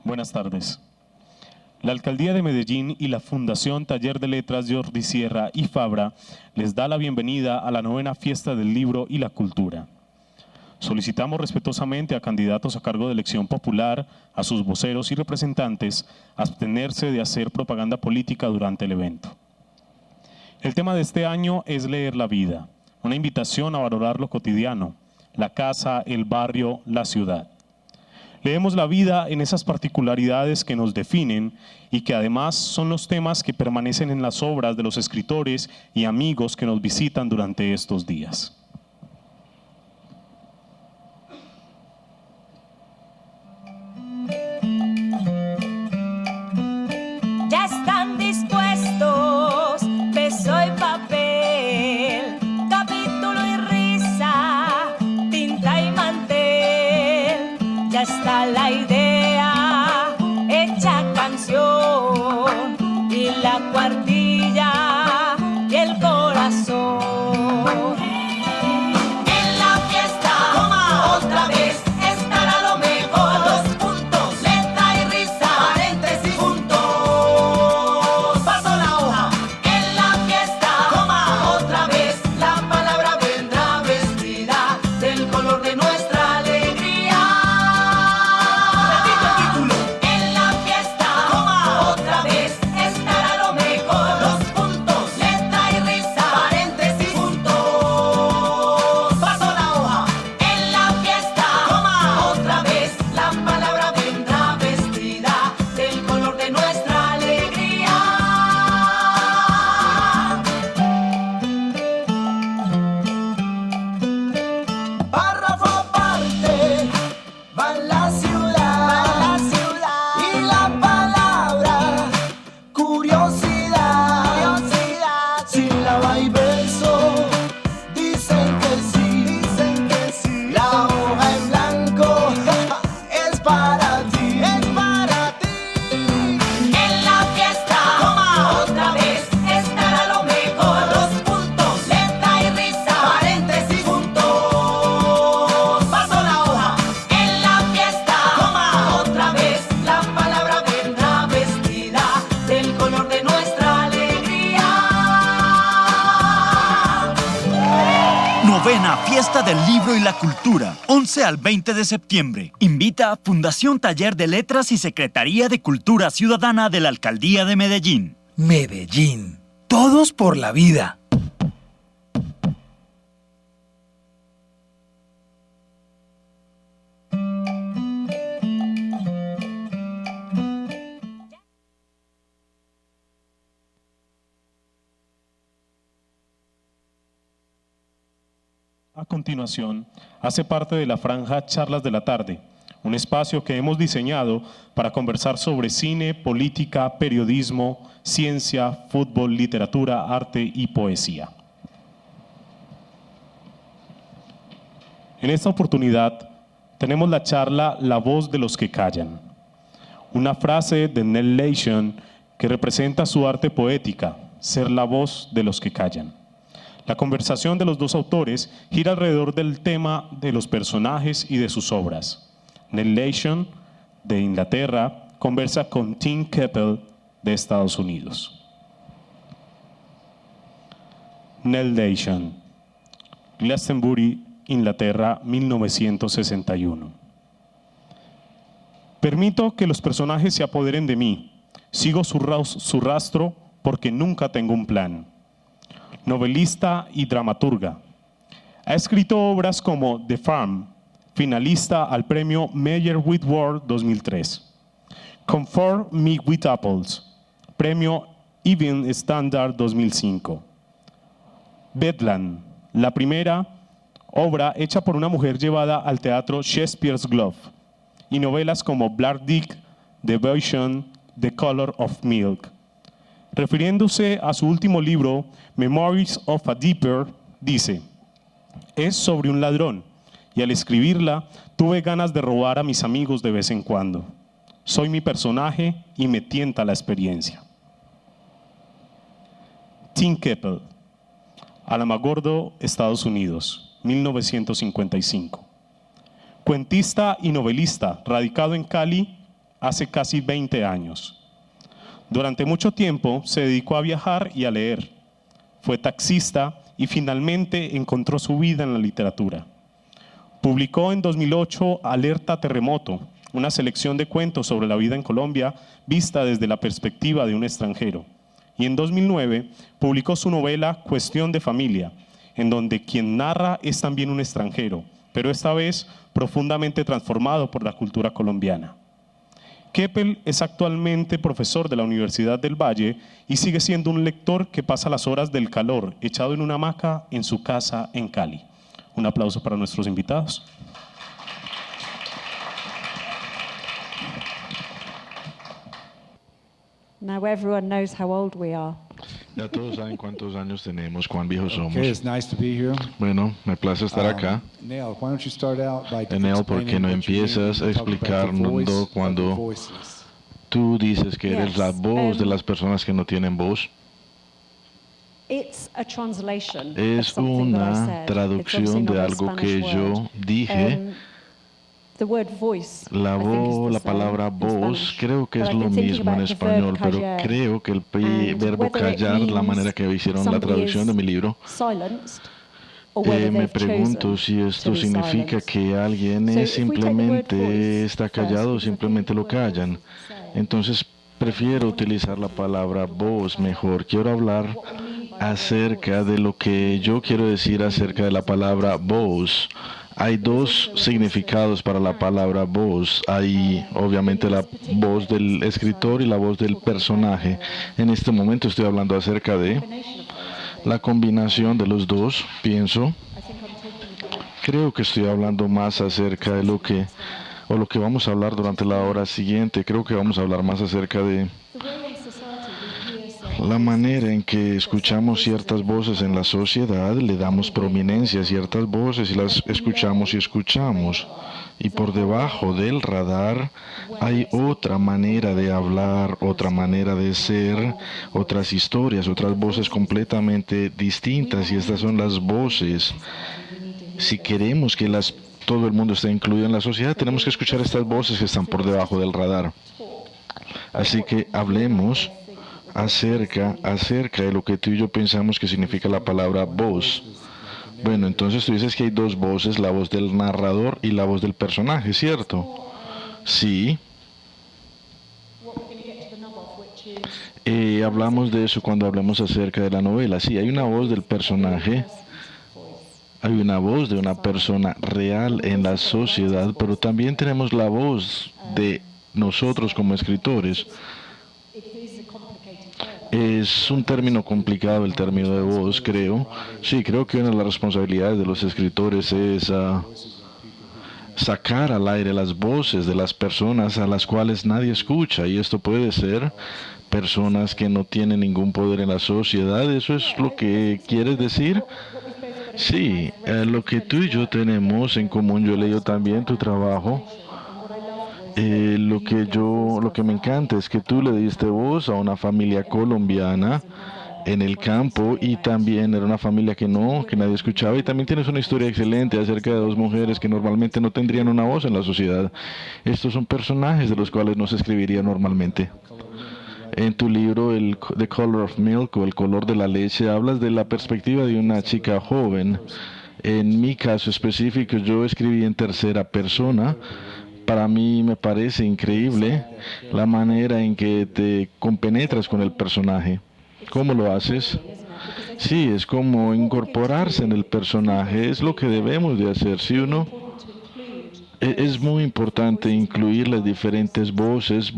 Buenas tardes. La Alcaldía de Medellín y la Fundación Taller de Letras Jordi Sierra y Fabra les da la bienvenida a la 9ª Fiesta del Libro y la Cultura. Solicitamos respetuosamente a candidatos a cargo de elección popular, a sus voceros y representantes, abstenerse de hacer propaganda política durante el evento. El tema de este año es leer la vida, una invitación a valorar lo cotidiano, la casa, el barrio, la ciudad. Leemos la vida en esas particularidades que nos definen y que además son los temas que permanecen en las obras de los escritores y amigos que nos visitan durante estos días. Ya están dispuestos, beso y papel, capítulo y risa, tinta y mantel. Ya está la idea, hecha canción, y la cuartilla y el corazón. En la fiesta, otra vez, estará lo mejor. Los puntos, letra y risa, paréntesis, juntos. Paso la hoja. En la fiesta, otra vez, la palabra vendrá vestida del color de nuestra alegría. Repito el título. En la fiesta, otra vez, estará lo mejor. Los puntos, letra y risa, paréntesis, juntos. Paso la hoja. En la fiesta, otra vez, la palabra vendrá vestida del color de nuestra alegría. Párrafo aparte, va la ciudad, y la palabra curiosidad, sílaba y verso, dicen que sí, la hoja en blanco es para ti, En la fiesta, otra vez, estará lo mejor. Los puntos, letra y risa, paréntesis, juntos. Paso la hoja. En la fiesta, otra vez, la palabra vendrá vestida del color de nuestra alegría. 9ª Fiesta del Libro y la Cultura, 11 al 20 de septiembre. Invita a Fundación Taller de Letras y Secretaría de Cultura Ciudadana de la Alcaldía de Medellín. Medellín. Todos por la vida. A continuación, hace parte de la franja Charlas de la Tarde, un espacio que hemos diseñado para conversar sobre cine, política, periodismo, ciencia, fútbol, literatura, arte y poesía. En esta oportunidad tenemos la charla La voz de los que callan, una frase de Nell Leishon que representa su arte poética, ser la voz de los que callan. La conversación de los dos autores gira alrededor del tema de los personajes y de sus obras. Nell Leishon, de Inglaterra, conversa con Tim Keppel, de Estados Unidos. Nell Leishon, Glastonbury, Inglaterra, 1961. Permito que los personajes se apoderen de mí. Sigo su rastro porque nunca tengo un plan. Novelista y dramaturga. Ha escrito obras como The Farm, finalista al premio Meyer Whitworth 2003. Comfort Me with Apples, premio Evening Standard 2005. Bedlam, la primera obra hecha por una mujer llevada al teatro Shakespeare's Globe, y novelas como Black Dick, Devotion, The Color of Milk. Refiriéndose a su último libro, Memories of a Dipper, dice: es sobre un ladrón, y al escribirla tuve ganas de robar a mis amigos de vez en cuando. Soy mi personaje y me tienta la experiencia. Tim Keppel, Alamogordo, Estados Unidos, 1955. Cuentista y novelista, radicado en Cali, hace casi 20 años. Durante mucho tiempo se dedicó a viajar y a leer. Fue taxista y finalmente encontró su vida en la literatura. Publicó en 2008 Alerta Terremoto, una selección de cuentos sobre la vida en Colombia vista desde la perspectiva de un extranjero. Y en 2009 publicó su novela Cuestión de Familia, en donde quien narra es también un extranjero, pero esta vez profundamente transformado por la cultura colombiana. Keppel es actualmente profesor de la Universidad del Valle y sigue siendo un lector que pasa las horas del calor echado en una hamaca en su casa en Cali. Un aplauso para nuestros invitados. Now everyone knows how old we are. Ya todos saben cuántos años tenemos, cuán viejos somos. Okay, it's nice to be here. Bueno, me place estar acá. Neil, why don't you start out by Enel, ¿por qué no empiezas a explicarnos cuando tú dices que eres la voz de las personas que no tienen voz? It's a translation of Es something that I una said. It's traducción obviously de not a algo Spanish que yo word. dije. The word voice, La I think, is the la same palabra in voz, Spanish. creo que But es I've lo been thinking mismo en about the español, verb pero callar, creo que el and verbo whether it callar, la means manera que hicieron la somebody traducción de is mi libro, silenced, or whether me they've pregunto chosen si esto to be significa silenced. que alguien So es if we take the word simplemente voice está first, callado o because I think simplemente the lo word voice callan. is the same. Entonces prefiero utilizar la palabra voz mejor. Quiero hablar acerca de lo que yo quiero decir acerca de la palabra voz. Hay dos significados para la palabra voz. Hay obviamente la voz del escritor y la voz del personaje. En este momento estoy hablando acerca de la combinación de los dos, pienso. Creo que estoy hablando más acerca de lo que vamos a hablar durante la hora siguiente. Creo que vamos a hablar más acerca de la manera en que escuchamos ciertas voces en la sociedad, le damos prominencia a ciertas voces y las escuchamos y escuchamos. Y por debajo del radar hay otra manera de hablar, otra manera de ser, otras historias, otras voces completamente distintas. Y estas son las voces. Si queremos que todo el mundo esté incluido en la sociedad, tenemos que escuchar estas voces que están por debajo del radar. Así que hablemos acerca de lo que tú y yo pensamos que significa la palabra voz. Bueno, entonces tú dices que hay dos voces, la voz del narrador y la voz del personaje, ¿cierto? Sí. Hablamos de eso cuando hablamos acerca de la novela. Sí, hay una voz del personaje, hay una voz de una persona real en la sociedad, pero también tenemos la voz de nosotros como escritores. Es un término complicado el término de voz, creo. Sí, creo que una de las responsabilidades de los escritores es sacar al aire las voces de las personas a las cuales nadie escucha. Y esto puede ser personas que no tienen ningún poder en la sociedad. ¿Eso es lo que quieres decir? Sí, lo que tú y yo tenemos en común, yo he leído también tu trabajo. Lo que me encanta es que tú le diste voz a una familia colombiana en el campo y también era una familia que nadie escuchaba, y también tienes una historia excelente acerca de dos mujeres que normalmente no tendrían una voz en la sociedad. Estos son personajes de los cuales no se escribiría normalmente. En tu libro, The Color of Milk, o El color de la leche, hablas de la perspectiva de una chica joven. En mi caso específico, yo escribí en tercera persona. Para mí me parece increíble la manera en que te compenetras con el personaje. ¿Cómo lo haces? Sí, es como incorporarse en el personaje, es lo que debemos de hacer. Si uno es muy importante incluir las diferentes voces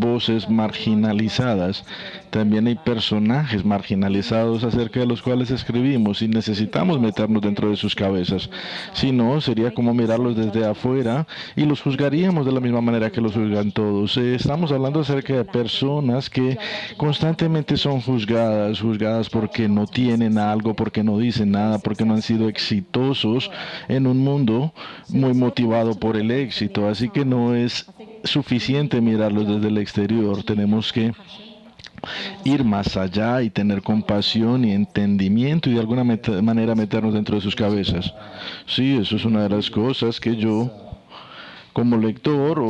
marginalizadas. También hay personajes marginalizados acerca de los cuales escribimos y necesitamos meternos dentro de sus cabezas. Si no, sería como mirarlos desde afuera y los juzgaríamos de la misma manera que los juzgan todos. Estamos hablando acerca de personas que constantemente son juzgadas porque no tienen algo, porque no dicen nada, porque no han sido exitosos en un mundo muy motivado por el éxito. Así que no es suficiente mirarlos desde el exterior. Tenemos que ir más allá y tener compasión y entendimiento y de alguna manera meternos dentro de sus cabezas. Sí, eso es una de las cosas que yo, como lector,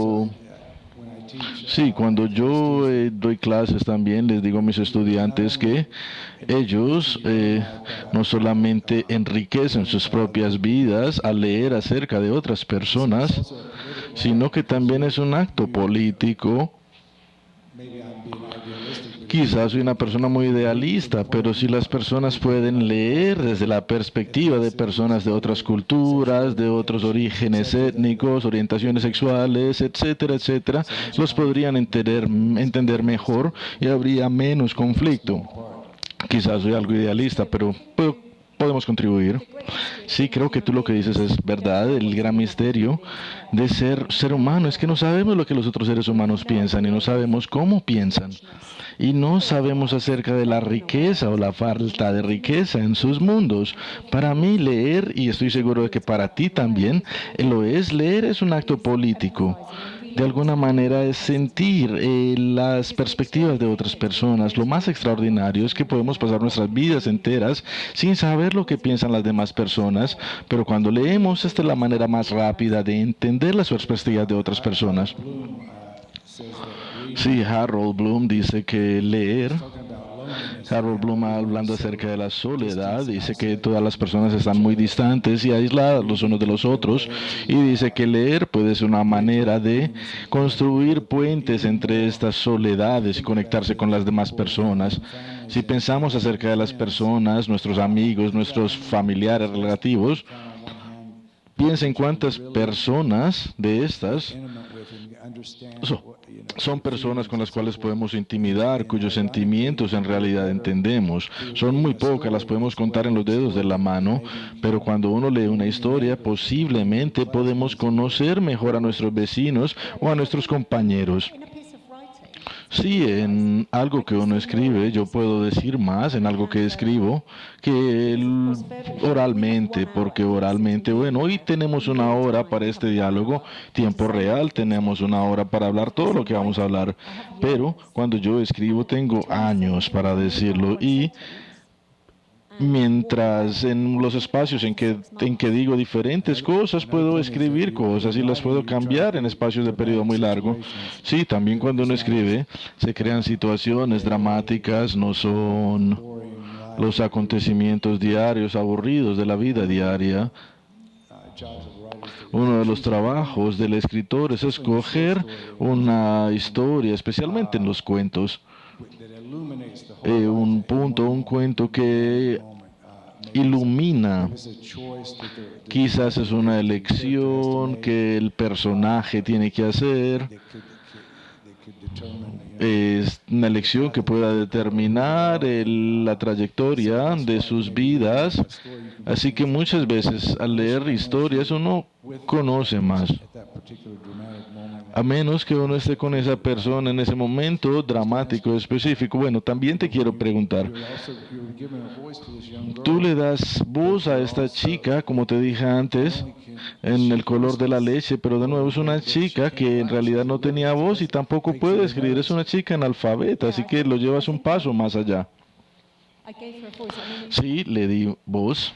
Sí, cuando yo doy clases también les digo a mis estudiantes que ellos no solamente enriquecen sus propias vidas al leer acerca de otras personas, sino que también es un acto político. Quizás soy una persona muy idealista, pero si las personas pueden leer desde la perspectiva de personas de otras culturas, de otros orígenes étnicos, orientaciones sexuales, etcétera, etcétera, los podrían entender mejor y habría menos conflicto. Quizás soy algo idealista, pero podemos contribuir. Sí, creo que tú lo que dices es verdad. El gran misterio de ser humano es que no sabemos lo que los otros seres humanos piensan y no sabemos cómo piensan. Y no sabemos acerca de la riqueza o la falta de riqueza en sus mundos. Para mí leer, y estoy seguro de que para ti también, lo es, leer es un acto político. De alguna manera es sentir las perspectivas de otras personas. Lo más extraordinario es que podemos pasar nuestras vidas enteras sin saber lo que piensan las demás personas, pero cuando leemos, esta es la manera más rápida de entender las perspectivas de otras personas. Sí, Harold Bloom dice que leer, Harold Bloom hablando acerca de la soledad, dice que todas las personas están muy distantes y aisladas los unos de los otros, y dice que leer puede ser una manera de construir puentes entre estas soledades y conectarse con las demás personas. Si pensamos acerca de las personas, nuestros amigos, nuestros familiares relativos, piensen cuántas personas de estas son personas con las cuales podemos intimidar, cuyos sentimientos en realidad entendemos. Son muy pocas, las podemos contar en los dedos de la mano, pero cuando uno lee una historia, posiblemente podemos conocer mejor a nuestros vecinos o a nuestros compañeros. Sí, en algo que uno escribe, yo puedo decir más en algo que escribo que oralmente, porque oralmente, bueno, hoy tenemos una hora para este diálogo, tiempo real, tenemos una hora para hablar todo lo que vamos a hablar, pero cuando yo escribo tengo años para decirlo y mientras en los espacios en que digo diferentes cosas, puedo escribir cosas y las puedo cambiar en espacios de periodo muy largo. Sí, también cuando uno escribe, se crean situaciones dramáticas, no son los acontecimientos diarios aburridos de la vida diaria. Uno de los trabajos del escritor es escoger una historia, especialmente en los cuentos, un cuento que ilumina. Quizás es una elección que el personaje tiene que hacer. Es una elección que pueda determinar la trayectoria de sus vidas. Así que muchas veces al leer historias uno conoce más. A menos que uno esté con esa persona en ese momento dramático específico. Bueno, también te quiero preguntar. Tú le das voz a esta chica, como te dije antes, en El color de la leche, pero de nuevo es una chica que en realidad no tenía voz y tampoco puede escribir. Es una chica analfabeta, así que lo llevas un paso más allá. Sí, le di voz.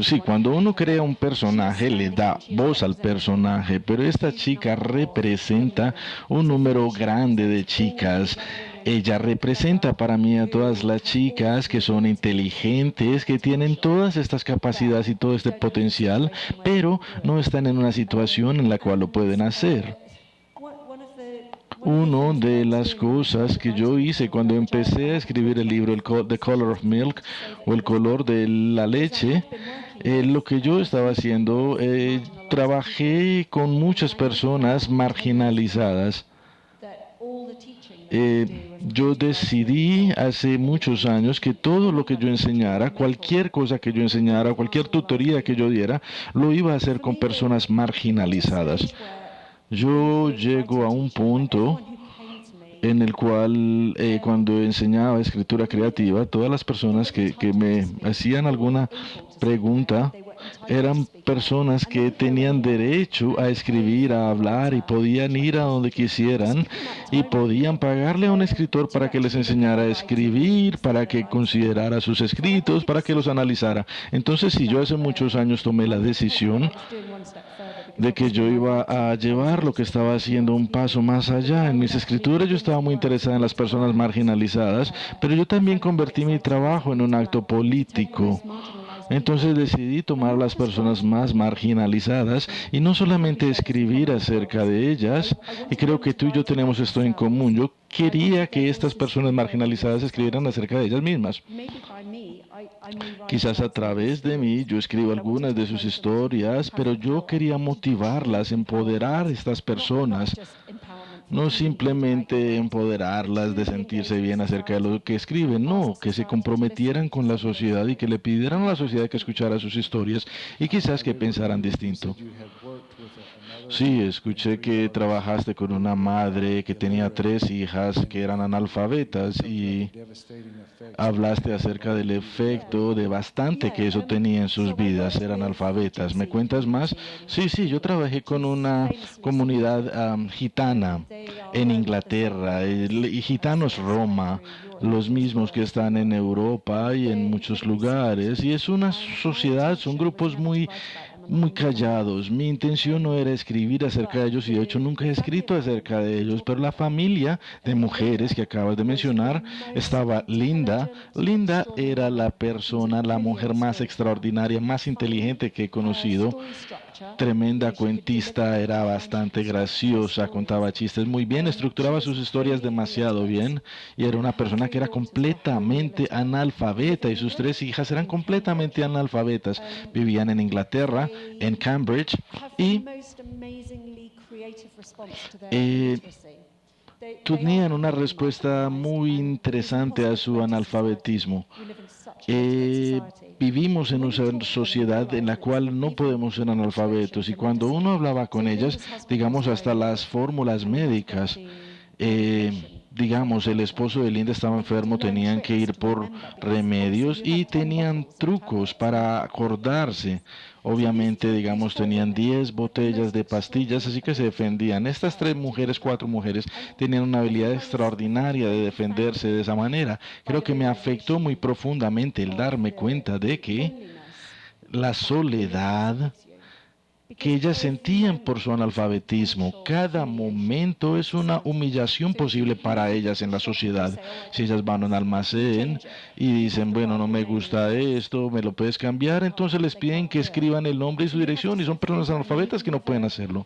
Sí, cuando uno crea un personaje, le da voz al personaje, pero esta chica representa un número grande de chicas. Ella representa para mí a todas las chicas que son inteligentes, que tienen todas estas capacidades y todo este potencial, pero no están en una situación en la cual lo pueden hacer. Una de las cosas que yo hice cuando empecé a escribir el libro The Color of Milk, o El color de la leche, lo que yo estaba haciendo, trabajé con muchas personas marginalizadas. Yo decidí hace muchos años que todo lo que yo enseñara, cualquier cosa que yo enseñara, cualquier tutoría que yo diera, lo iba a hacer con personas marginalizadas. Yo llego a un punto en el cual cuando enseñaba escritura creativa, todas las personas que me hacían alguna pregunta eran personas que tenían derecho a escribir, a hablar y podían ir a donde quisieran y podían pagarle a un escritor para que les enseñara a escribir, para que considerara sus escritos, para que los analizara. Entonces, si yo hace muchos años tomé la decisión de que yo iba a llevar lo que estaba haciendo un paso más allá. En mis escrituras yo estaba muy interesada en las personas marginalizadas, pero yo también convertí mi trabajo en un acto político. Entonces decidí tomar a las personas más marginalizadas y no solamente escribir acerca de ellas, y creo que tú y yo tenemos esto en común. Yo quería que estas personas marginalizadas escribieran acerca de ellas mismas. Quizás a través de mí yo escribo algunas de sus historias, pero yo quería motivarlas, empoderar a estas personas. No simplemente empoderarlas de sentirse bien acerca de lo que escriben, no, que se comprometieran con la sociedad y que le pidieran a la sociedad que escuchara sus historias y quizás que pensaran distinto. Sí, escuché que trabajaste con una madre que tenía 3 hijas que eran analfabetas y hablaste acerca del efecto devastante que eso tenía en sus vidas, eran analfabetas. ¿Me cuentas más? Sí, yo trabajé con una comunidad gitana en Inglaterra, y gitanos Roma, los mismos que están en Europa y en muchos lugares, y es una sociedad, son grupos muy callados. Mi intención no era escribir acerca de ellos y de hecho nunca he escrito acerca de ellos, pero la familia de mujeres que acabas de mencionar estaba Linda. Linda era la persona, la mujer más extraordinaria, más inteligente que he conocido. Tremenda cuentista, era bastante graciosa, contaba chistes muy bien, estructuraba sus historias demasiado bien y era una persona que era completamente analfabeta y sus 3 hijas eran completamente analfabetas. Vivían en Inglaterra, en Cambridge y tenían una respuesta muy interesante a su analfabetismo. Vivimos en una sociedad en la cual no podemos ser analfabetos y cuando uno hablaba con ellas, digamos hasta las fórmulas médicas, digamos el esposo de Linda estaba enfermo, tenían que ir por remedios y tenían trucos para acordarse. Obviamente, digamos, tenían 10 botellas de pastillas, así que se defendían. Estas 4 mujeres, tenían una habilidad extraordinaria de defenderse de esa manera. Creo que me afectó muy profundamente el darme cuenta de que la soledad que ellas sentían por su analfabetismo. Cada momento es una humillación posible para ellas en la sociedad. Si ellas van a un almacén y dicen, bueno, no me gusta esto, ¿me lo puedes cambiar? Entonces les piden que escriban el nombre y su dirección y son personas analfabetas que no pueden hacerlo.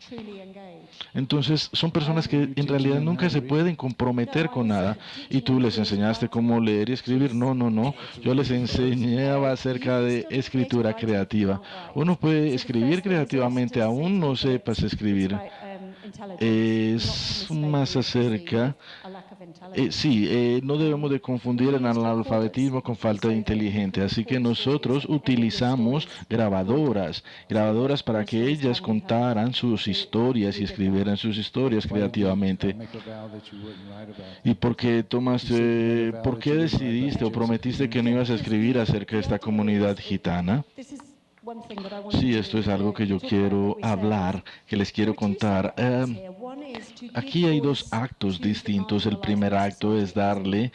Entonces son personas que en realidad nunca se pueden comprometer con nada. Y tú les enseñaste cómo leer y escribir. No. Yo les enseñaba acerca de escritura creativa. Uno puede escribir creativamente aún no sepas escribir. Es más acerca... no debemos de confundir el analfabetismo con falta de inteligencia, así que nosotros utilizamos grabadoras para que ellas contaran sus historias y escribieran sus historias creativamente. ¿Y por qué decidiste o prometiste que no ibas a escribir acerca de esta comunidad gitana? Sí, esto es algo que yo quiero hablar, que les quiero contar. Aquí hay 2 actos distintos. El primer acto es darle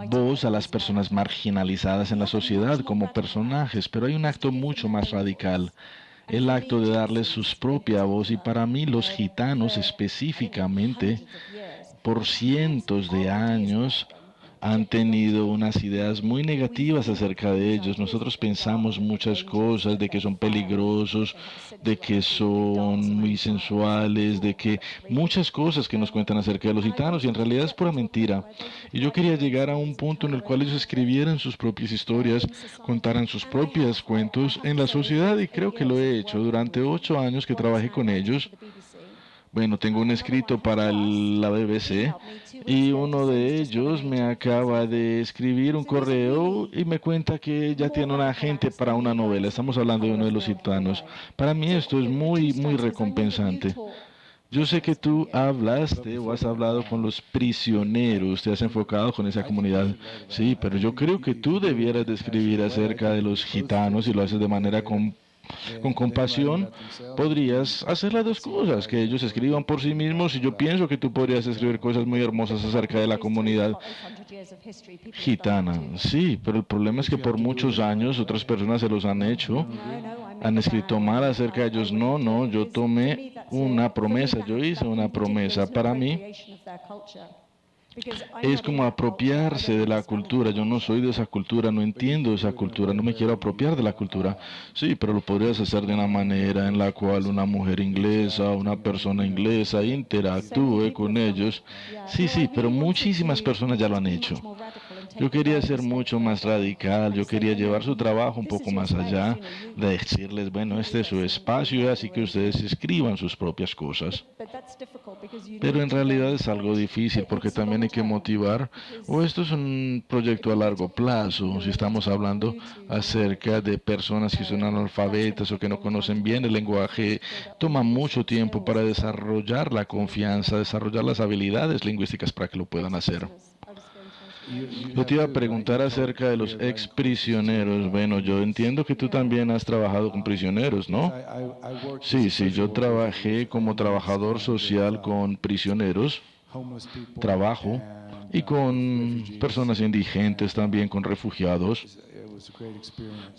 voz a las personas marginalizadas en la sociedad como personajes, pero hay un acto mucho más radical. El acto de darles su propia voz, y para mí los gitanos específicamente, por cientos de años, han tenido unas ideas muy negativas acerca de ellos. Nosotros pensamos muchas cosas, de que son peligrosos, de que son muy sensuales, de que muchas cosas que nos cuentan acerca de los gitanos, y en realidad es pura mentira. Y yo quería llegar a un punto en el cual ellos escribieran sus propias historias, contaran sus propios cuentos en la sociedad, y creo que lo he hecho durante 8 años que trabajé con ellos. Bueno, tengo un escrito para la BBC y uno de ellos me acaba de escribir un correo y me cuenta que ya tiene un agente para una novela. Estamos hablando de uno de los gitanos. Para mí esto es muy recompensante. Yo sé que tú hablaste o has hablado con los prisioneros, te has enfocado con esa comunidad. Sí, pero yo creo que tú debieras de escribir acerca de los gitanos y lo haces de manera Con compasión podrías hacer las dos cosas, que ellos escriban por sí mismos, y yo pienso que tú podrías escribir cosas muy hermosas acerca de la comunidad gitana. Sí, pero el problema es que por muchos años otras personas se los han hecho, han escrito mal acerca de ellos. No, no, yo tomé una promesa, yo hice una promesa. Para mí es como apropiarse de la cultura. Yo no soy de esa cultura, no entiendo esa cultura, no me quiero apropiar de la cultura. Sí, pero lo podrías hacer de una manera en la cual una mujer inglesa, una persona inglesa interactúe con ellos. Sí, sí, pero muchísimas personas ya lo han hecho. Yo quería ser mucho más radical, yo quería llevar su trabajo un poco más allá, de decirles, bueno, este es su espacio, así que ustedes escriban sus propias cosas. Pero en realidad es algo difícil porque también hay que motivar, o esto es un proyecto a largo plazo, si estamos hablando acerca de personas que son analfabetas o que no conocen bien el lenguaje, toma mucho tiempo para desarrollar la confianza, desarrollar las habilidades lingüísticas para que lo puedan hacer. Yo te iba a preguntar acerca de los exprisioneros. Bueno, yo entiendo que tú también has trabajado con prisioneros, ¿no? Sí, sí, yo trabajé como trabajador social con prisioneros, trabajo, y con personas indigentes también, con refugiados.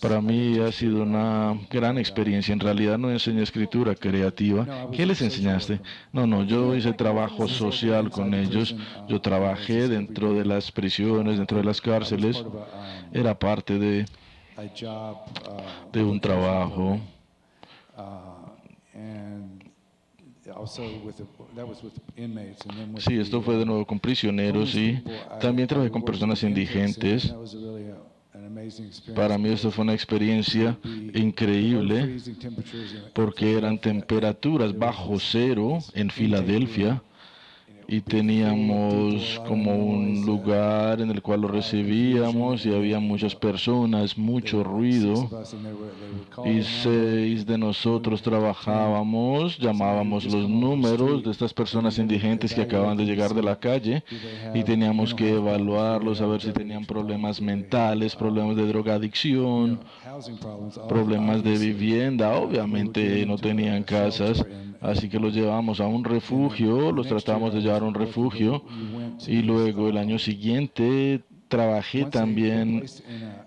Para mí ha sido una gran experiencia. En realidad no enseñé escritura creativa. ¿Qué les enseñaste? No, no, yo hice trabajo social con ellos. Yo trabajé dentro de las prisiones, dentro de las cárceles. Era parte de un trabajo. Sí, esto fue de nuevo con prisioneros y también trabajé con personas indigentes. Para mí esto fue una experiencia increíble porque eran temperaturas bajo cero en Filadelfia y teníamos como un lugar en el cual lo recibíamos y había muchas personas, mucho ruido, y 6 de nosotros trabajábamos, llamábamos los números de estas personas indigentes que acaban de llegar de la calle y teníamos que evaluarlos, a ver si tenían problemas mentales, problemas de drogadicción, problemas de vivienda. Obviamente no tenían casas, así que los llevamos a un refugio, los tratamos de llevar a un refugio, y luego el año siguiente trabajé también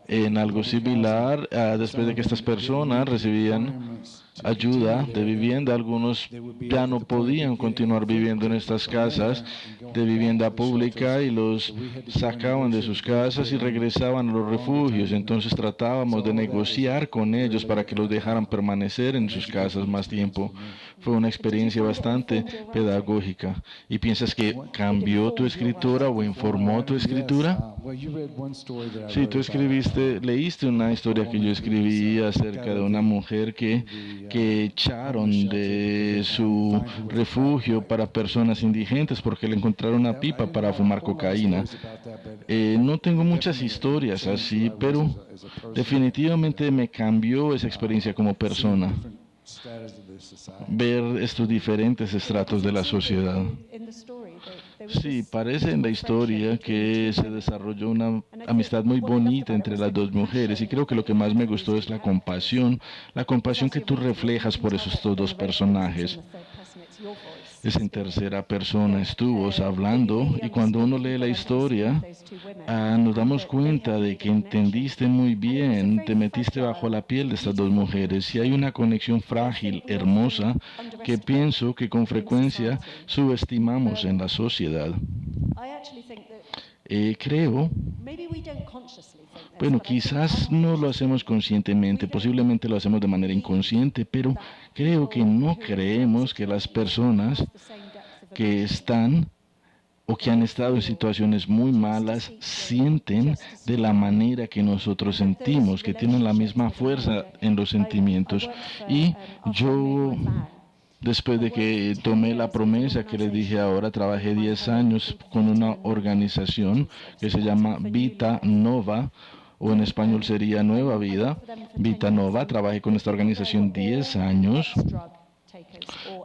en algo similar. Después de que estas personas recibían ayuda de vivienda, algunos ya no podían continuar viviendo en estas casas de vivienda pública y los sacaban de sus casas y regresaban a los refugios. Entonces tratábamos de negociar con ellos para que los dejaran permanecer en sus casas más tiempo. Fue una experiencia bastante pedagógica. ¿Y piensas que cambió tu escritura o informó tu escritura? Sí, tú leíste una historia que yo escribí acerca de una mujer que echaron de su refugio para personas indigentes porque le encontraron una pipa para fumar cocaína. No tengo muchas historias así, pero definitivamente me cambió esa experiencia como persona, ver estos diferentes estratos de la sociedad. Sí, parece en la historia que se desarrolló una amistad muy bonita entre las dos mujeres, y creo que lo que más me gustó es la compasión que tú reflejas por esos dos personajes. Es en tercera persona, estuvo hablando, y cuando uno lee la historia, nos damos cuenta de que entendiste muy bien, te metiste bajo la piel de estas dos mujeres, y hay una conexión frágil, hermosa, que pienso que con frecuencia subestimamos en la sociedad. Creo, bueno, quizás no lo hacemos conscientemente, posiblemente lo hacemos de manera inconsciente, pero creo que no creemos que las personas que están o que han estado en situaciones muy malas sienten de la manera que nosotros sentimos, que tienen la misma fuerza en los sentimientos. Y yo, después de que tomé la promesa que les dije ahora, trabajé 10 años con una organización que se llama Vita Nova, o en español sería Nueva Vida. Vita Nova, trabajé con esta organización 10 años.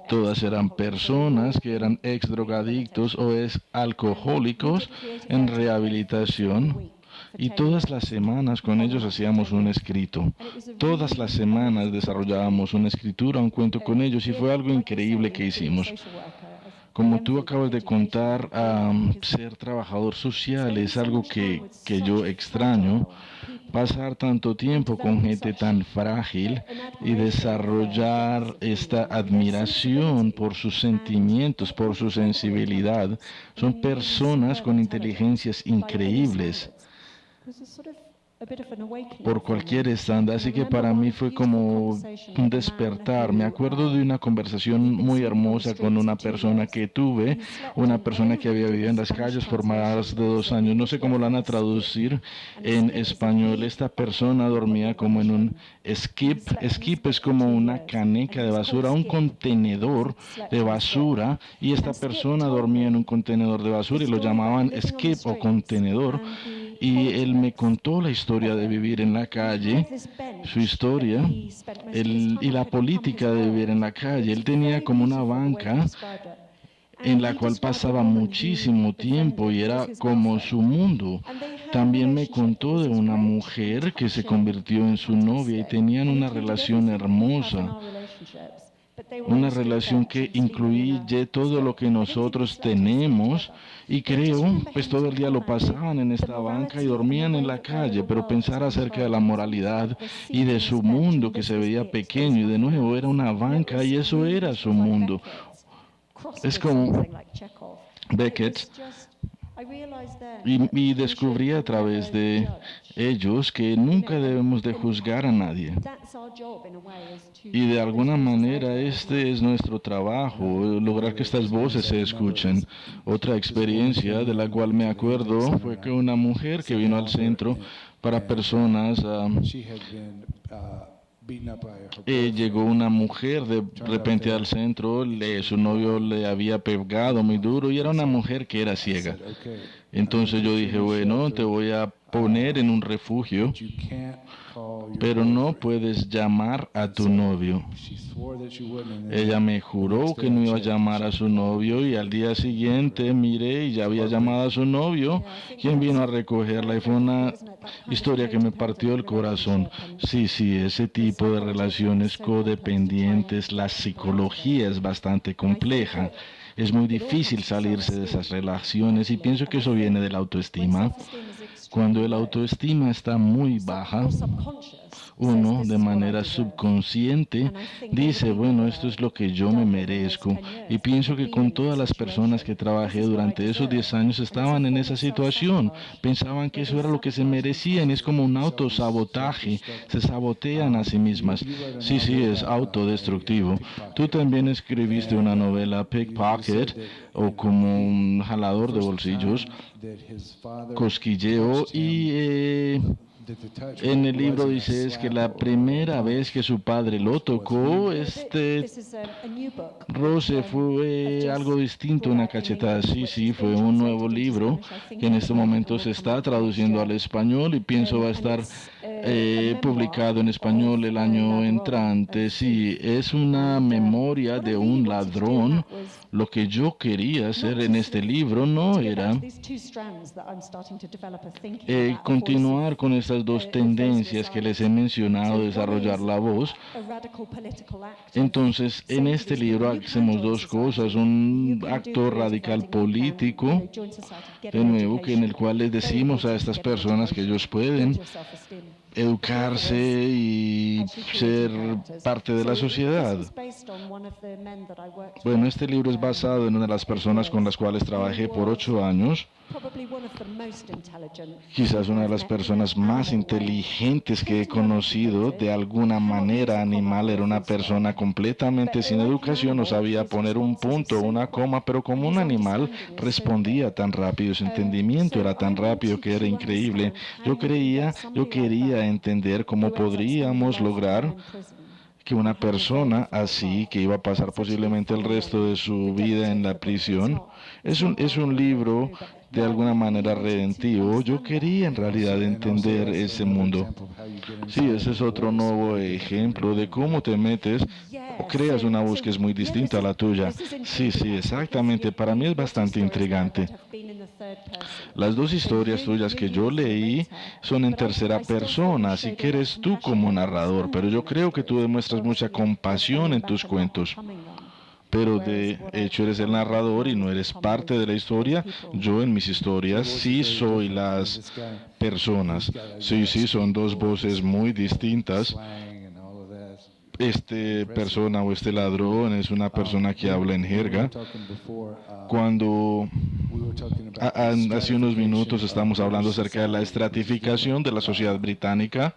Todas eran personas que eran ex drogadictos o ex alcohólicos en rehabilitación. Y todas las semanas con ellos hacíamos un escrito. Todas las semanas desarrollábamos una escritura, un cuento con ellos y fue algo increíble que hicimos. Como tú acabas de contar, ser trabajador social es algo que yo extraño. Pasar tanto tiempo con gente tan frágil y desarrollar esta admiración por sus sentimientos, por su sensibilidad. Son personas con inteligencias increíbles por cualquier estándar, así que para mí fue como un despertar. Me acuerdo de una conversación muy hermosa con una persona que tuve, una persona que había vivido en las calles por más de 2 años, no sé cómo lo van a traducir en español. Esta persona dormía como en un skip. Skip es como una caneca de basura, un contenedor de basura, y esta persona dormía en un contenedor de basura y lo llamaban skip o contenedor. Y él me contó la historia de vivir en la calle, su historia y la política de vivir en la calle. Él tenía como una banca en la cual pasaba muchísimo tiempo y era como su mundo. También me contó de una mujer que se convirtió en su novia y tenían una relación hermosa. Una relación que incluye todo lo que nosotros tenemos, y creo, pues todo el día lo pasaban en esta banca y dormían en la calle, pero pensar acerca de la moralidad y de su mundo que se veía pequeño, y de nuevo era una banca y eso era su mundo. Es como Beckett. Y descubrí a través de ellos que nunca debemos de juzgar a nadie. Y de alguna manera este es nuestro trabajo, lograr que estas voces se escuchen. Otra experiencia de la cual me acuerdo fue que una mujer que vino al centro para personas... llegó una mujer de repente al centro, su novio le había pegado muy duro y era una mujer que era ciega. Entonces yo dije, bueno, te voy a poner en un refugio, pero no puedes llamar a tu novio. Ella me juró que no iba a llamar a su novio y al día siguiente miré y ya había llamado a su novio, quien vino a recogerla, y fue una historia que me partió el corazón. Sí, ese tipo de relaciones codependientes, la psicología es bastante compleja. Es muy difícil salirse de esas relaciones y pienso que eso viene de la autoestima. Cuando el autoestima está muy baja, uno de manera subconsciente dice, bueno, esto es lo que yo me merezco. Y pienso que con todas las personas que trabajé durante esos 10 años estaban en esa situación. Pensaban que eso era lo que se merecían. Es como un autosabotaje. Se sabotean a sí mismas. Sí, es autodestructivo. Tú también escribiste una novela, Pickpocket, o como un jalador de bolsillos, cosquilleo, y... en el libro dice que la primera vez que su padre lo tocó, roce fue algo distinto, una cachetada. Sí, fue un nuevo libro que en este momento se está traduciendo al español y pienso va a estar publicado en español el año entrante. Sí, es una memoria de un ladrón. Lo que yo quería hacer en este libro no era continuar con estas dos tendencias que les he mencionado, desarrollar la voz. Entonces, en este libro hacemos dos cosas, un acto radical político, de nuevo, en el cual les decimos a estas personas que ellos pueden educarse y ser parte de la sociedad. Bueno, este libro es basado en una de las personas con las cuales trabajé por 8 años. Quizás una de las personas más inteligentes que he conocido, de alguna manera animal. Era una persona completamente sin educación, no sabía poner un punto, una coma, pero como un animal respondía tan rápido, su entendimiento era tan rápido que era increíble. Yo quería entender cómo podríamos lograr que una persona así, que iba a pasar posiblemente el resto de su vida en la prisión, es un libro de alguna manera redentivo. Yo quería en realidad entender ese mundo. Sí, ese es otro nuevo ejemplo de cómo te metes o creas una voz que es muy distinta a la tuya. Sí, exactamente. Para mí es bastante intrigante. Las dos historias tuyas que yo leí son en tercera persona, así que eres tú como narrador, pero yo creo que tú demuestras mucha compasión en tus cuentos. Pero de hecho eres el narrador y no eres parte de la historia. Yo en mis historias sí soy las personas. Sí, son dos voces muy distintas. Este persona o este ladrón es una persona que habla en jerga. Cuando hace unos minutos estamos hablando acerca de la estratificación de la sociedad británica,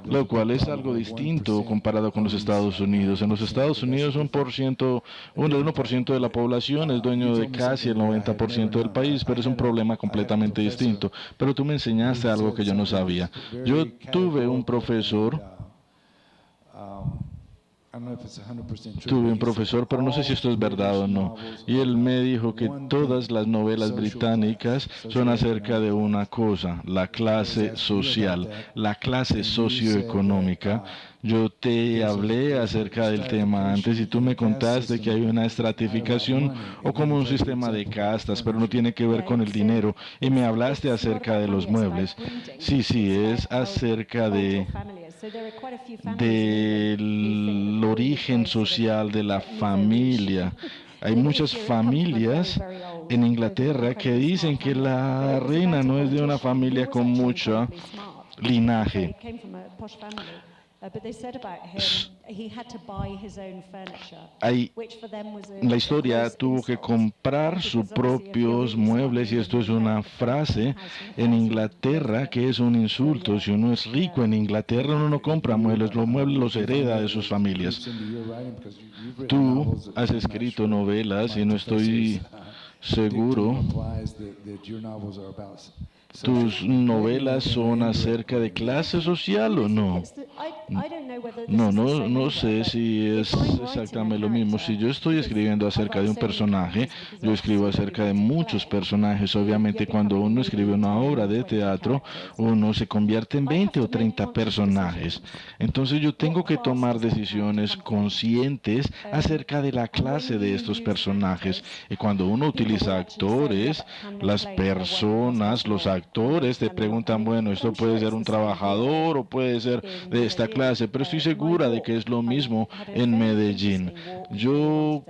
lo cual es algo distinto comparado con los Estados Unidos. En los Estados Unidos un 1% de la población es dueño de casi el 90% del país, pero es un problema completamente distinto. Pero tú me enseñaste algo que yo no sabía. Yo tuve un profesor, pero no sé si esto es verdad o no. Y él me dijo que todas las novelas británicas son acerca de una cosa, la clase social, la clase socioeconómica. Yo te hablé acerca del tema antes y tú me contaste que hay una estratificación o como un sistema de castas, pero no tiene que ver con el dinero. Y me hablaste acerca de los muebles. Sí, es acerca del origen social de la familia. Hay muchas familias en Inglaterra que dicen que la reina no es de una familia con mucho linaje. La historia tuvo que comprar sus propios muebles y esto es una frase en Inglaterra que es un insulto. Si uno es rico en Inglaterra, uno no compra muebles, los muebles los hereda de sus familias. Tú has escrito novelas y no estoy seguro. ¿Tus novelas son acerca de clase social o no? No sé si es exactamente lo mismo. Si yo estoy escribiendo acerca de un personaje, yo escribo acerca de muchos personajes. Obviamente cuando uno escribe una obra de teatro, uno se convierte en 20 o 30 personajes. Entonces yo tengo que tomar decisiones conscientes acerca de la clase de estos personajes. Y cuando uno utiliza actores, las personas, los actores te preguntan, bueno, esto puede ser un trabajador o puede ser de esta clase, pero estoy segura de que es lo mismo en Medellín. Yo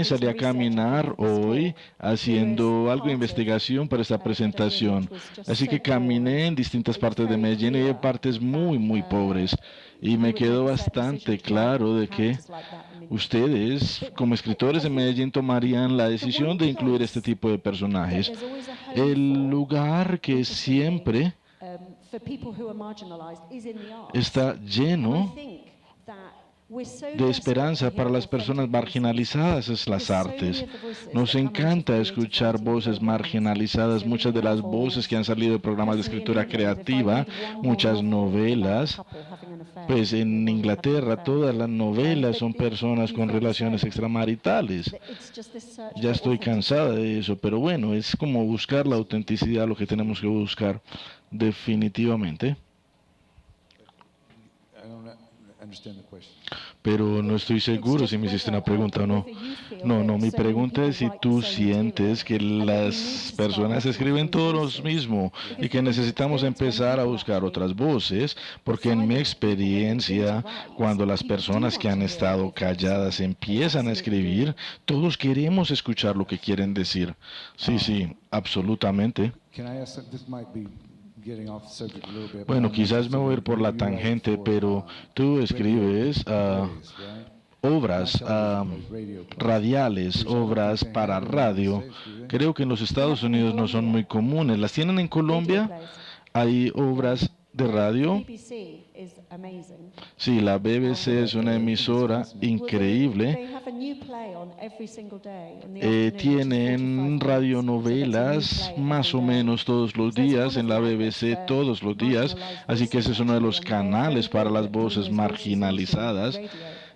salí a caminar hoy haciendo algo de investigación para esta presentación, así que caminé en distintas partes de Medellín y hay partes muy pobres y me quedó bastante claro de que ustedes, como escritores de Medellín, tomarían la decisión de incluir este tipo de personajes. El lugar que siempre está lleno de esperanza para las personas marginalizadas es las artes. Nos encanta escuchar voces marginalizadas, muchas de las voces que han salido de programas de escritura creativa, muchas novelas. Pues en Inglaterra todas las novelas son personas con relaciones extramaritales. Ya estoy cansada de eso, pero bueno, es como buscar la autenticidad, lo que tenemos que buscar definitivamente. Pero no estoy seguro si me hiciste una pregunta o no. No, mi pregunta es si tú sientes que las personas escriben todos lo mismo y que necesitamos empezar a buscar otras voces, porque en mi experiencia, cuando las personas que han estado calladas empiezan a escribir, todos queremos escuchar lo que quieren decir. Sí, absolutamente. Bueno, quizás me voy a ir por la tangente, pero tú escribes obras radiales, obras para radio. Creo que en los Estados Unidos no son muy comunes. ¿Las tienen en Colombia? ¿Hay obras de radio? Sí, la BBC es una emisora increíble. Tienen radionovelas más o menos todos los días en la BBC, todos los días. Así que ese es uno de los canales para las voces marginalizadas.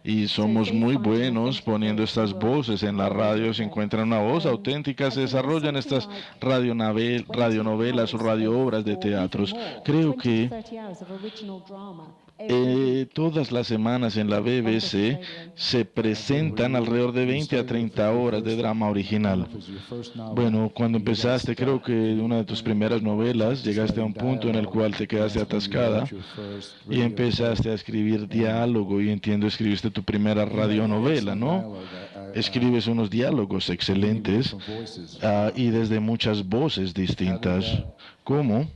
Y somos muy buenos poniendo estas voces en la radio. Se encuentran una voz auténtica, se desarrollan estas radionovelas o radioobras de teatros. Creo que Todas las semanas en la BBC se presentan alrededor de 20 a 30 horas de drama original. Bueno, cuando empezaste, creo que una de tus primeras novelas, llegaste a un punto en el cual te quedaste atascada y empezaste a escribir diálogo, y entiendo, escribiste tu primera radionovela, ¿no? Escribes unos diálogos excelentes y desde muchas voces distintas. ¿Cómo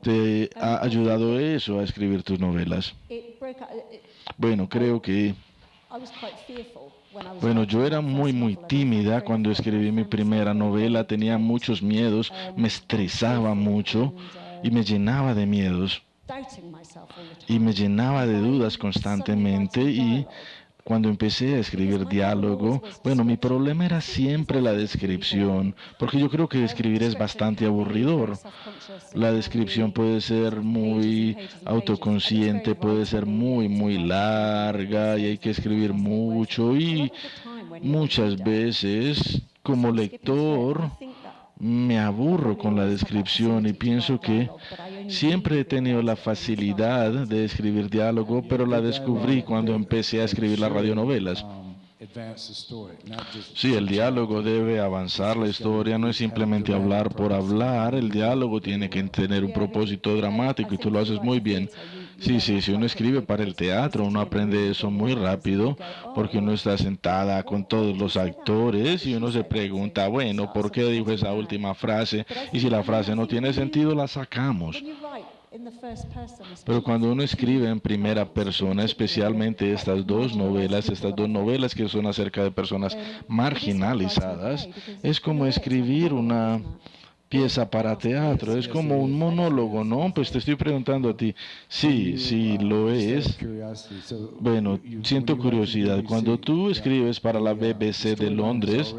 te ha ayudado eso a escribir tus novelas? Bueno, creo que... Bueno, yo era muy tímida cuando escribí mi primera novela, tenía muchos miedos, me estresaba mucho y me llenaba de miedos y me llenaba de dudas constantemente. Y cuando empecé a escribir diálogo, bueno, mi problema era siempre la descripción, porque yo creo que escribir es bastante aburridor. La descripción puede ser muy autoconsciente, puede ser muy larga y hay que escribir mucho, y muchas veces como lector me aburro con la descripción y pienso que siempre he tenido la facilidad de escribir diálogo, pero la descubrí cuando empecé a escribir las radionovelas. Sí, el diálogo debe avanzar la historia, no es simplemente hablar por hablar, el diálogo tiene que tener un propósito dramático y tú lo haces muy bien. Sí, si uno escribe para el teatro, uno aprende eso muy rápido, porque uno está sentada con todos los actores y uno se pregunta, bueno, ¿por qué dijo esa última frase? Y si la frase no tiene sentido, la sacamos. Pero cuando uno escribe en primera persona, especialmente estas dos novelas que son acerca de personas marginalizadas, es como escribir una pieza para teatro, es como un monólogo, ¿no? Pues te estoy preguntando a ti. Sí, lo es. Bueno, siento curiosidad. Cuando tú escribes para la BBC de Londres,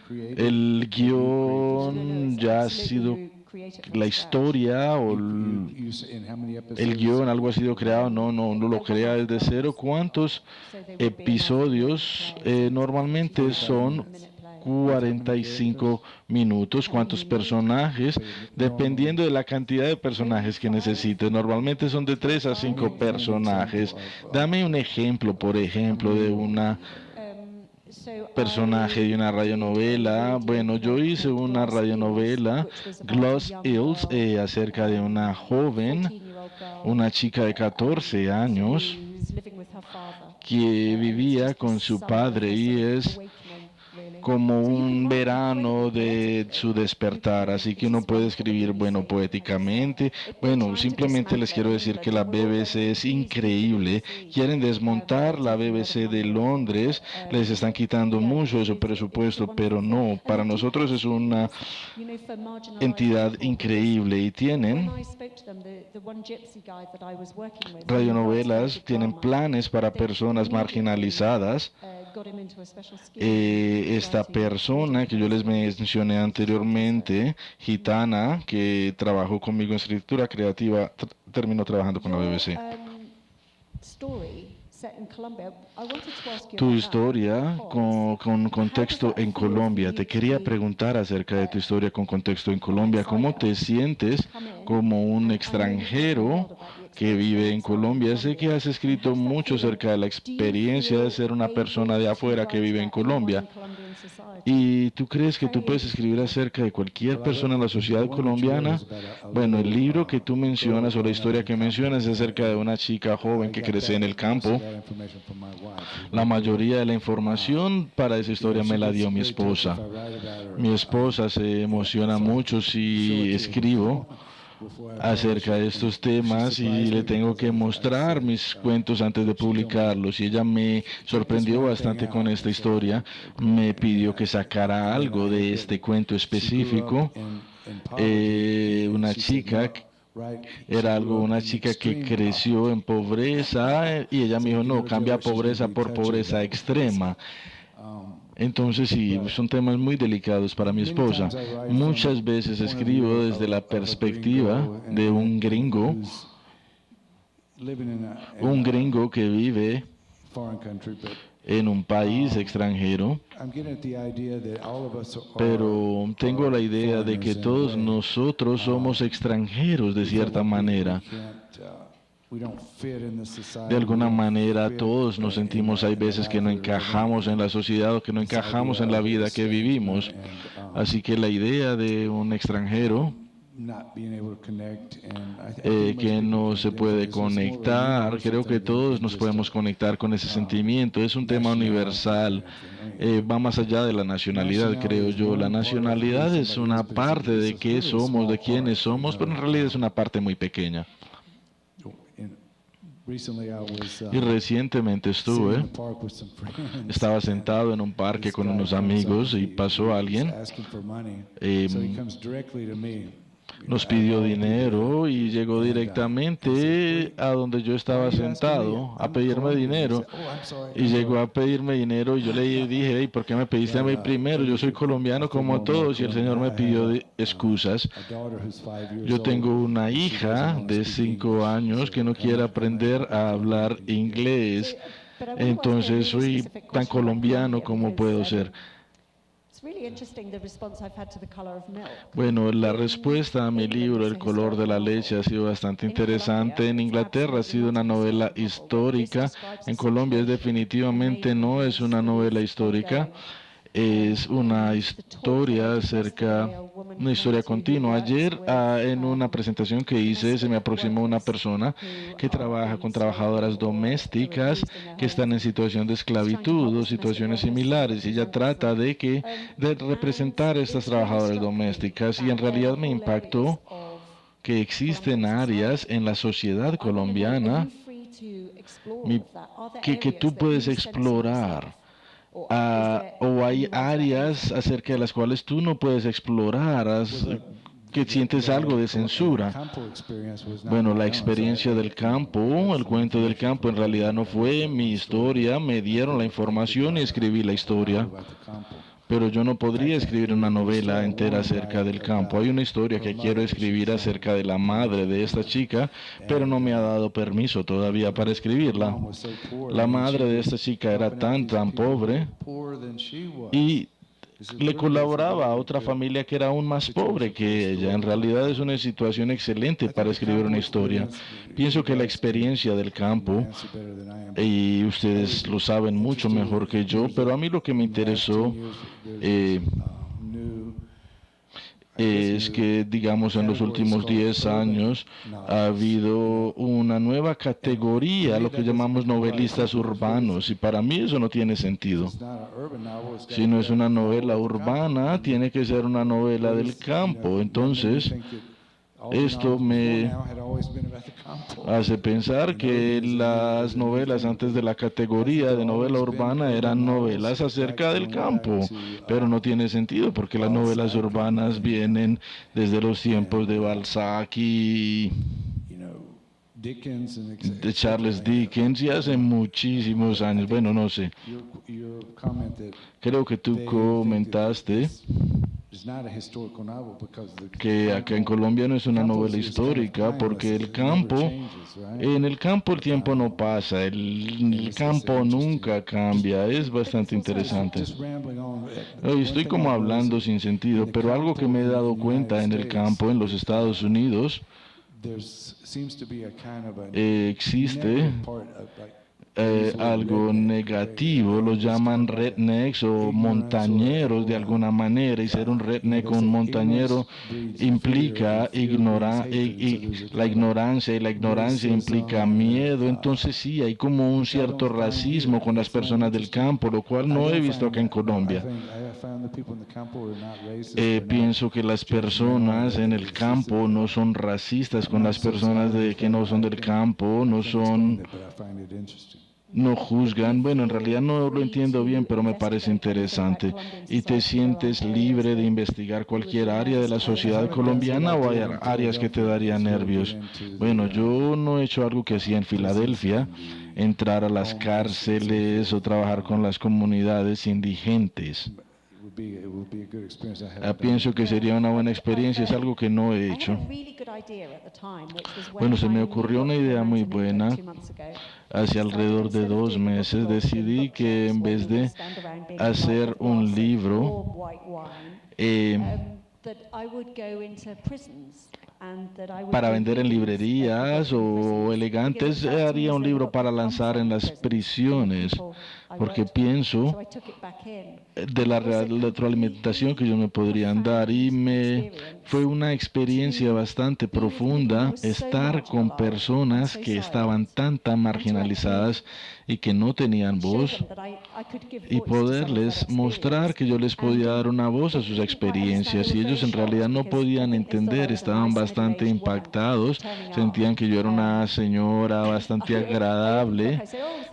el guión ya ha sido, la historia o el guión, algo ha sido creado, no lo crea desde cero. ¿Cuántos episodios? Normalmente son 45 minutos. ¿Cuántos personajes? Dependiendo de la cantidad de personajes que necesites. Normalmente son de 3 a 5 personajes. Dame un ejemplo, por ejemplo, de una personaje de una radionovela. Bueno, yo hice una radionovela, Gloss Hills, acerca de una joven, una chica de 14 años que vivía con su padre, y es como un verano de su despertar, así que uno puede escribir, bueno, poéticamente. Bueno, simplemente les quiero decir que la BBC es increíble. Quieren desmontar la BBC de Londres, les están quitando mucho de su presupuesto, pero no, para nosotros es una entidad increíble, y tienen radionovelas, tienen planes para personas marginalizadas. Esta persona que yo les mencioné anteriormente, gitana, que trabajó conmigo en escritura creativa, terminó trabajando con la BBC. Tu historia con contexto en Colombia. Te quería preguntar acerca de tu historia con contexto en Colombia. ¿Cómo te sientes como un extranjero que vive en Colombia? Sé que has escrito mucho acerca de la experiencia de ser una persona de afuera que vive en Colombia. ¿Y tú crees que tú puedes escribir acerca de cualquier persona en la sociedad colombiana? Bueno, el libro que tú mencionas, o la historia que mencionas, es acerca de una chica joven que crece en el campo. La mayoría de la información para esa historia me la dio mi esposa. Mi esposa se emociona mucho si escribo acerca de estos temas y le tengo que mostrar mis cuentos antes de publicarlos, y ella me sorprendió bastante con esta historia. Me pidió que sacara algo de este cuento específico. Una chica que creció en pobreza, y ella me dijo, no, cambia pobreza por pobreza extrema. Entonces sí, son temas muy delicados para mi esposa. Muchas veces escribo desde la perspectiva de un gringo que vive en un país extranjero, pero tengo la idea de que todos nosotros somos extranjeros de cierta manera. we don't fit in the society. De alguna we don't manera fit todos nos in sentimos, that hay veces que no vernacular encajamos en la sociedad o que no this encajamos idea en la of vida que escape vivimos. Así que la idea de un extranjero not being able to connect, and I think most que people no can se identify puede this. It's more of a conectar, universal creo que thing todos than nos just podemos conectar con ese sentimiento. Es un tema nationality universal, or anything. va más allá de la nacionalidad, creo yo. La nacionalidad es una parte de qué somos, de quiénes somos, pero en realidad es una parte muy pequeña. And recently I was Y recientemente sitting in estuve, the park with some friends, estaba and sentado en un parque this con guy unos comes up amigos and y he pasó was alguien, asking for money. eh, So he comes directly to me. nos pidió dinero y llegó directamente a donde yo estaba sentado a pedirme dinero. Y llegó a pedirme dinero y yo le dije, hey, ¿por qué me pediste a mí primero? Yo soy colombiano como todos. Y el Señor me pidió excusas. Yo tengo una hija de 5 años que no quiere aprender a hablar inglés. Entonces soy tan colombiano como puedo ser. It's really interesting the response I've had to The Color of Milk. Bueno, la respuesta a mi libro El color de la leche ha sido bastante interesante. En Inglaterra ha sido una novela histórica. En Colombia definitivamente no es una novela histórica. Es una historia una historia continua. Ayer en una presentación que hice se me aproximó una persona que trabaja con trabajadoras domésticas que están en situación de esclavitud o situaciones similares y ella trata de representar a estas trabajadoras domésticas y en realidad me impactó que existen áreas en la sociedad colombiana que tú puedes explorar. O hay áreas acerca de las cuales tú no puedes explorar, que sientes algo de censura. Bueno, la experiencia del campo, el cuento del campo en realidad no fue mi historia, me dieron la información y escribí la historia. Pero yo no podría escribir una novela entera acerca del campo. Hay una historia que quiero escribir acerca de la madre de esta chica, pero no me ha dado permiso todavía para escribirla. La madre de esta chica era tan pobre y le colaboraba a otra familia que era aún más pobre que ella. En realidad es una situación excelente para escribir una historia. Pienso que la experiencia del campo, y ustedes lo saben mucho mejor que yo, pero a mí lo que me interesó es que, digamos, en los últimos 10 años ha habido una nueva categoría, lo que llamamos novelistas urbanos, y para mí eso no tiene sentido. Si no es una novela urbana, tiene que ser una novela del campo. Entonces, esto me hace pensar que las novelas antes de la categoría de novela urbana eran novelas acerca del campo, pero no tiene sentido porque las novelas urbanas vienen desde los tiempos de Balzac y de Charles Dickens y hace muchísimos años. Bueno, no sé. Creo que tú comentaste que acá en Colombia no es una novela histórica porque en el campo el tiempo no pasa, el campo nunca cambia, es bastante interesante. Estoy como hablando sin sentido, pero algo que me he dado cuenta en el campo en los Estados Unidos, existe algo negativo, lo llaman rednecks o montañeros de alguna manera, y ser un redneck o un montañero implica la ignorancia, y la ignorancia implica miedo. Entonces sí, hay como un cierto racismo con las personas del campo, lo cual no he visto acá en Colombia. Pienso que las personas en el campo no son racistas con las personas que no son del campo, no juzgan. Bueno, en realidad no lo entiendo bien, pero me parece interesante. ¿Y te sientes libre de investigar cualquier área de la sociedad colombiana o hay áreas que te darían nervios? Bueno, yo no he hecho algo que hacía en Filadelfia, entrar a las cárceles o trabajar con las comunidades indigentes. Pienso que sería una buena experiencia, es algo que no he hecho. Bueno, se me ocurrió una idea muy buena. Hace alrededor de 2 meses decidí que en vez de hacer un libro, para vender en librerías o elegantes, haría un libro para lanzar en las prisiones, porque pienso de la retroalimentación que ellos me podrían dar, y fue una experiencia bastante profunda estar con personas que estaban tan marginalizadas y que no tenían voz, y poderles mostrar que yo les podía dar una voz a sus experiencias, y ellos en realidad no podían entender, estaban bastante impactados, sentían que yo era una señora bastante agradable,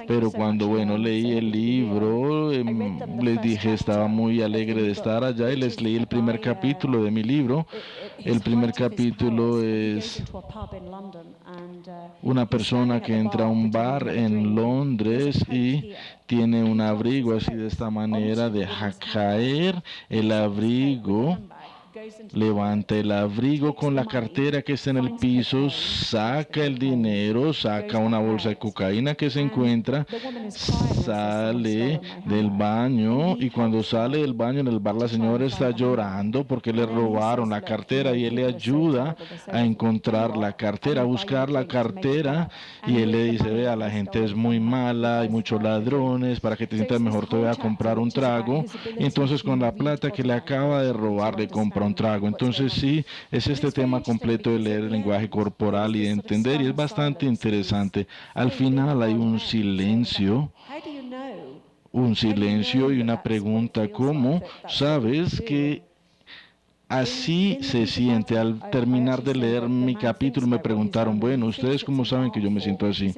pero cuando, bueno, leí el libro, les dije, estaba muy alegre de estar allá, y les leí el primer capítulo de mi libro. El primer capítulo es una persona que entra a un bar en Londres y tiene un abrigo así de esta manera, deja caer el abrigo, levanta el abrigo con la cartera que está en el piso, saca el dinero, saca una bolsa de cocaína que se encuentra, sale del baño, y cuando sale del baño en el bar la señora está llorando porque le robaron la cartera, y él le ayuda a encontrar la cartera, a buscar la cartera, y él le dice, vea, la gente es muy mala, hay muchos ladrones, para que te sientas mejor te voy a comprar un trago, y entonces con la plata que le acaba de robar le compra un trago. Entonces sí, es este tema completo de leer el lenguaje corporal y de entender, y es bastante interesante. Al final hay un silencio y una pregunta, ¿cómo sabes que así se siente? Al terminar de leer mi capítulo me preguntaron, bueno, ¿ustedes cómo saben que yo me siento así?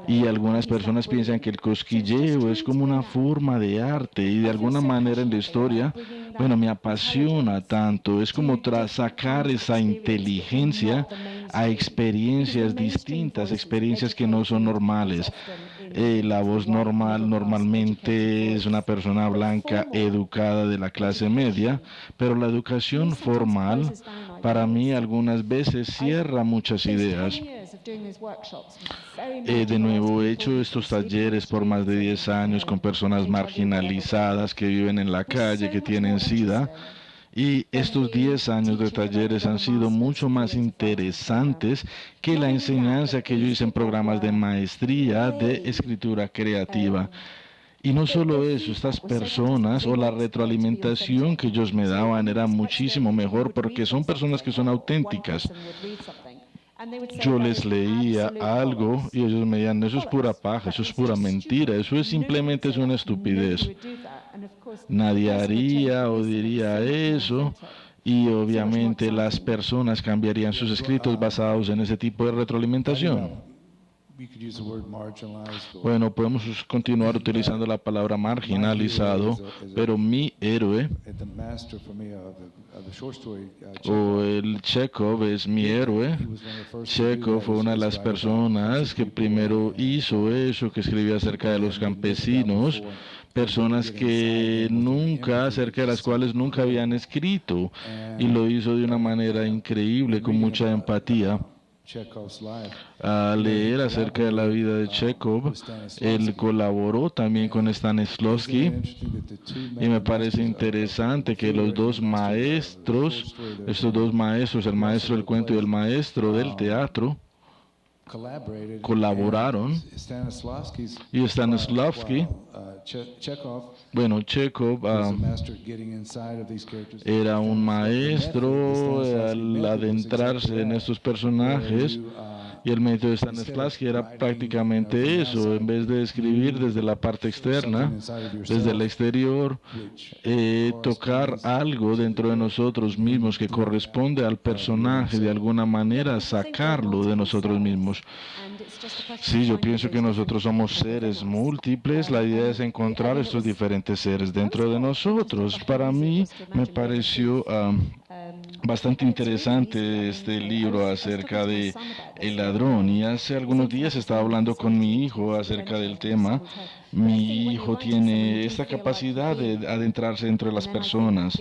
Y algunas personas piensan que el cosquilleo es como una forma de arte, y de alguna manera en la historia, bueno, me apasiona tanto, es como sacar esa inteligencia a experiencias distintas, experiencias que no son normales. La voz normal normalmente es una persona blanca educada de la clase media, pero la educación formal para mí algunas veces cierra muchas ideas. De nuevo, he hecho estos talleres por más de 10 años con personas marginalizadas que viven en la calle, que tienen SIDA. Y estos 10 años de talleres han sido mucho más interesantes que la enseñanza que yo hice en programas de maestría de escritura creativa. Y no solo eso, estas personas o la retroalimentación que ellos me daban era muchísimo mejor, porque son personas que son auténticas. Yo les leía algo y ellos me decían, eso es pura paja, eso es pura mentira, eso es simplemente una estupidez. Nadie haría o diría eso, y obviamente las personas cambiarían sus escritos basados en ese tipo de retroalimentación. Bueno, podemos continuar utilizando la palabra marginalizado, pero mi héroe, o el Chekhov, es mi héroe. Chekhov fue una de las personas que primero hizo eso, que escribía acerca de los campesinos, personas que acerca de las cuales nunca habían escrito, y lo hizo de una manera increíble, con mucha empatía. Al leer acerca de la vida de Chekhov, él colaboró también con Stanislavski, y me parece interesante que los dos maestros, estos dos maestros, el maestro del cuento y el maestro del teatro, colaboraron, y Stanislavski, bueno, Chekhov era un maestro al adentrarse en estos personajes, y el método de Stanislavski era prácticamente eso, en vez de escribir desde la parte externa, desde el exterior, tocar algo dentro de nosotros mismos que corresponde al personaje, de alguna manera sacarlo de nosotros mismos. Sí, yo pienso que nosotros somos seres múltiples. La idea es encontrar estos diferentes seres dentro de nosotros. Para mí me pareció bastante interesante este libro acerca de el ladrón, y hace algunos días estaba hablando con mi hijo acerca del tema. Mi hijo tiene esta capacidad de adentrarse dentro de las personas.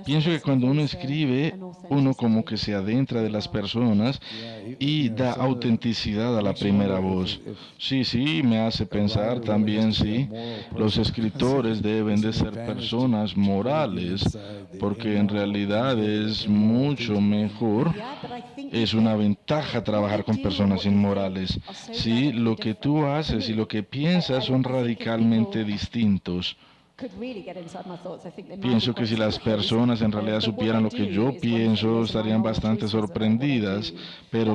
Pienso que cuando uno escribe, uno como que se adentra de las personas y da autenticidad a la primera voz. Sí, sí, me hace pensar también, sí, los escritores deben de ser personas morales, porque en realidad es mucho mejor, es una ventaja trabajar con personas inmorales. Sí, lo que tú haces y lo que piensas son radicalmente distintos. Pienso que si las personas en realidad supieran lo que yo pienso, estarían bastante sorprendidas, pero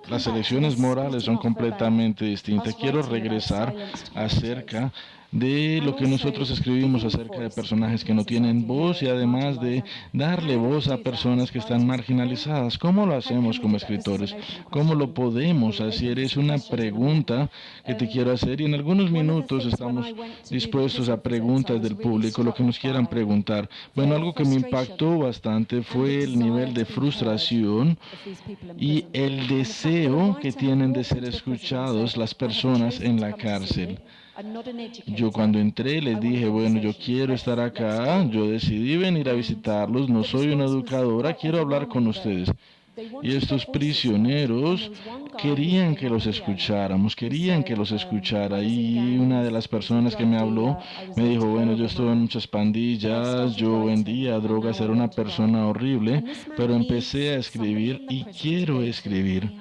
las elecciones morales son completamente distintas. Quiero regresar acerca de lo que nosotros escribimos acerca de personajes que no tienen voz y además de darle voz a personas que están marginalizadas. ¿Cómo lo hacemos como escritores? ¿Cómo lo podemos hacer? Es una pregunta que te quiero hacer y en algunos minutos estamos dispuestos a preguntas del público, lo que nos quieran preguntar. Bueno, algo que me impactó bastante fue el nivel de frustración y el deseo que tienen de ser escuchados las personas en la cárcel. Yo cuando entré les dije, bueno, yo quiero estar acá, yo decidí venir a visitarlos, no soy una educadora, quiero hablar con ustedes. Y estos prisioneros querían que los escucháramos, querían que los escuchara. Y una de las personas que me habló me dijo, bueno, yo estuve en muchas pandillas, yo vendía drogas, era una persona horrible, pero empecé a escribir y quiero escribir.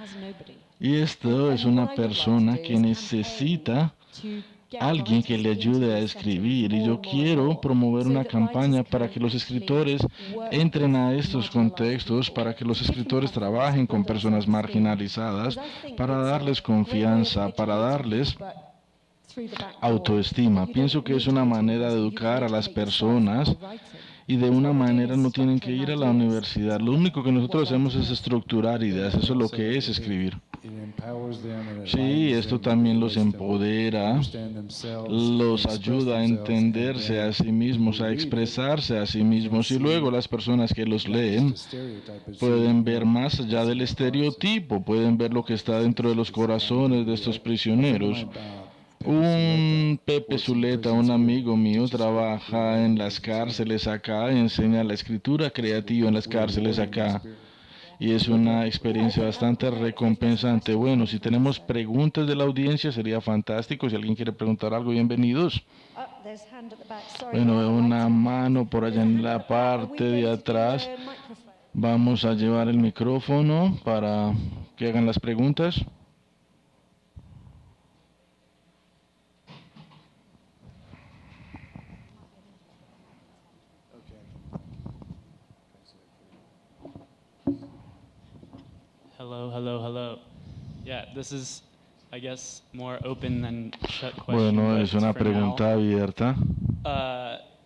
Y esto es una persona que necesita alguien que le ayude a escribir y yo quiero promover una campaña para que los escritores entren a estos contextos, para que los escritores trabajen con personas marginalizadas, para darles confianza, para darles autoestima. Pienso que es una manera de educar a las personas y de una manera no tienen que ir a la universidad. Lo único que nosotros hacemos es estructurar ideas, eso es lo que es escribir. Sí, esto también los empodera, los ayuda a entenderse a sí mismos, a expresarse a sí mismos y luego las personas que los leen pueden ver más allá del estereotipo, pueden ver lo que está dentro de los corazones de estos prisioneros. Un Pepe Zuleta, un amigo mío, trabaja en las cárceles acá, enseña la escritura creativa en las cárceles acá. Y es una experiencia bastante recompensante. Bueno, si tenemos preguntas de la audiencia, sería fantástico. Si alguien quiere preguntar algo, bienvenidos. Bueno, veo una mano por allá en la parte de atrás. Vamos a llevar el micrófono para que hagan las preguntas. Hello. Yeah, this is, I guess, more open than shut question. Bueno, but es una for now, pregunta abierta.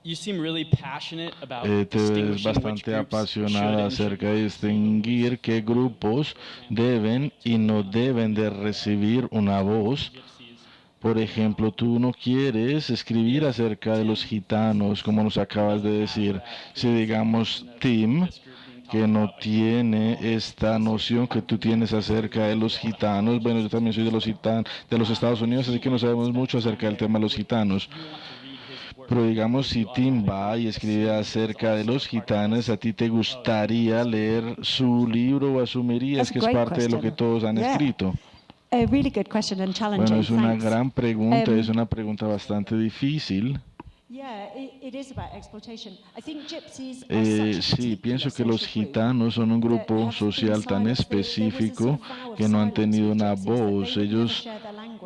You seem really passionate about Te ves distinguishing which bastante groups apasionada should and acerca de shouldn't distinguir qué grupos deben y no deben de recibir una voz. Por ejemplo, tú no quieres escribir acerca de los gitanos, como nos acabas de decir. Si digamos Tim, que no tiene esta noción que tú tienes acerca de los gitanos. Bueno, yo también soy de los Estados Unidos, así que no sabemos mucho acerca del tema de los gitanos. Pero digamos, si Tim va y escribe acerca de los gitanos, ¿a ti te gustaría leer su libro o asumirías que es parte de lo que todos han escrito? Bueno, es una gran pregunta, es una pregunta bastante difícil. Sí, pienso que los gitanos son un grupo social tan específico que no han tenido una voz. Ellos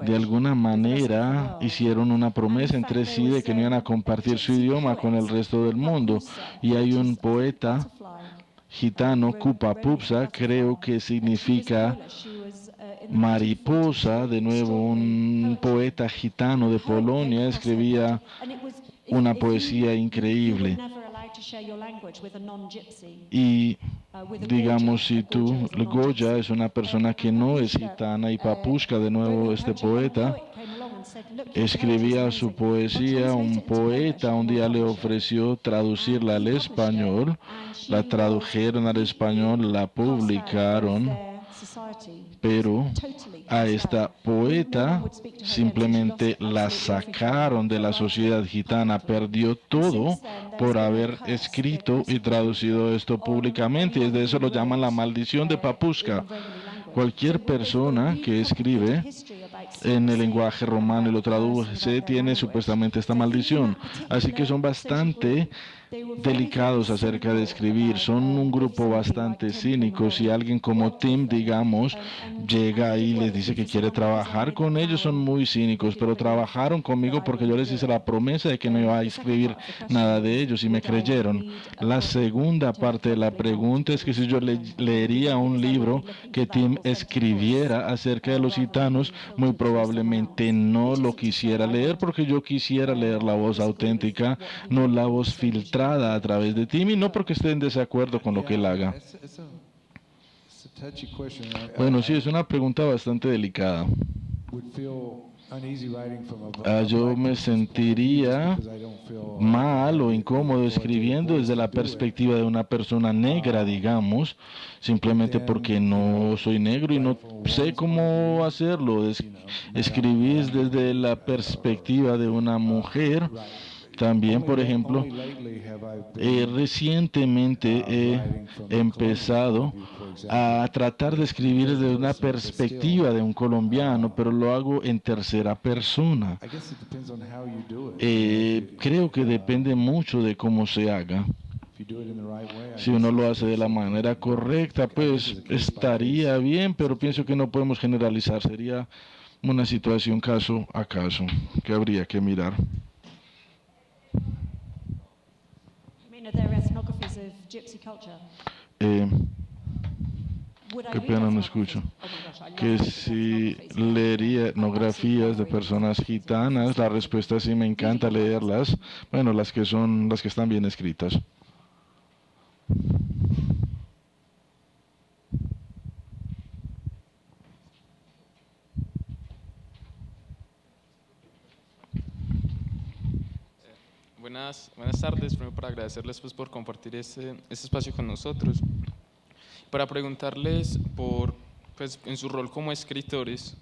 de alguna manera hicieron una promesa entre sí de que no iban a compartir su idioma con el resto del mundo. Y hay un poeta gitano, Kupapupsa, creo que significa mariposa, de nuevo un poeta gitano de Polonia, escribía una poesía increíble. Y digamos, si tú, Goya es una persona que no es gitana y Papushka, de nuevo este poeta, escribía su poesía, un poeta un día le ofreció traducirla al español, la tradujeron al español, la publicaron pero a esta poeta simplemente la sacaron de la sociedad gitana, perdió todo por haber escrito y traducido esto públicamente, y desde eso lo llaman la maldición de Papuska. Cualquier persona que escribe en el lenguaje romano y lo traduce tiene supuestamente esta maldición. Así que son bastante delicados acerca de escribir, son un grupo bastante cínico. Si alguien como Tim, digamos, llega y les dice que quiere trabajar con ellos, son muy cínicos, pero trabajaron conmigo porque yo les hice la promesa de que no iba a escribir nada de ellos y me creyeron. La segunda parte de la pregunta es que si yo leería un libro que Tim escribiera acerca de los gitanos, muy probablemente no lo quisiera leer porque yo quisiera leer la voz auténtica, no la voz filtrada a través de Tim, y no porque esté en desacuerdo con lo que él haga. Bueno, sí, es una pregunta bastante delicada. Yo me sentiría mal o incómodo escribiendo desde la perspectiva de una persona negra, digamos, simplemente porque no soy negro y no sé cómo hacerlo. Escribir desde la perspectiva de una mujer. También, por ejemplo, recientemente he empezado a tratar de escribir desde una perspectiva de un colombiano, pero lo hago en tercera persona. Creo que depende mucho de cómo se haga. Si uno lo hace de la manera correcta, pues estaría bien, pero pienso que no podemos generalizar. Sería una situación caso a caso que habría que mirar. Qué pena, no escucho. Que si leería etnografías de personas gitanas, la respuesta es sí, me encanta leerlas. Bueno, las que están bien escritas. Buenas tardes, primero para agradecerles pues, por compartir este espacio con nosotros. Para preguntarles pues, en su rol como escritores,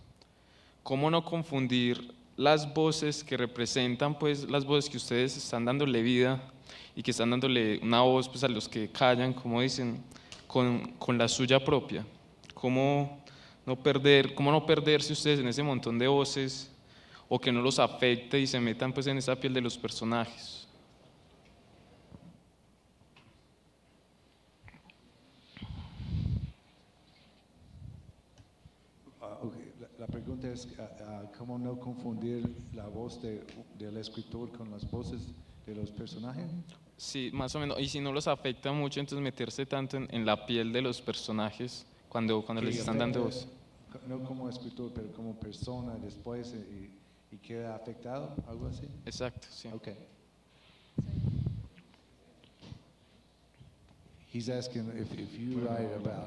¿cómo no confundir las voces que representan pues, las voces que ustedes están dándole vida y que están dándole una voz pues, a los que callan, como dicen, con la suya propia? ¿Cómo no perderse ustedes en ese montón de voces o que no los afecte y se metan pues, en esa piel de los personajes? La pregunta es cómo no confundir la voz del escritor con las voces de los personajes. Sí, más o menos. Y si no los afecta mucho, entonces meterse tanto en la piel de los personajes cuando les están dando voz. No como escritor, pero como persona después y queda afectado, algo así. Exacto, sí. Okay. He's asking if you write about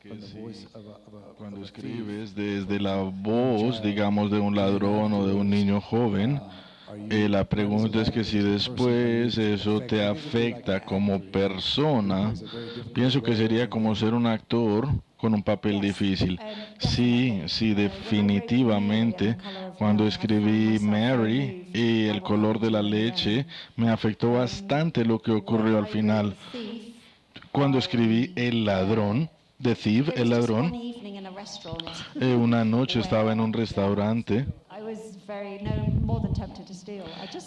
the voice of cuando escribes desde la voz, digamos, de un ladrón o de un niño joven, la pregunta es que si después eso te afecta como persona, pienso que sería como ser un actor con un papel difícil. Sí, definitivamente. Cuando escribí Mary y el color de la leche, me afectó bastante lo que ocurrió al final. Cuando escribí El ladrón, The Thief, El ladrón, una noche estaba en un restaurante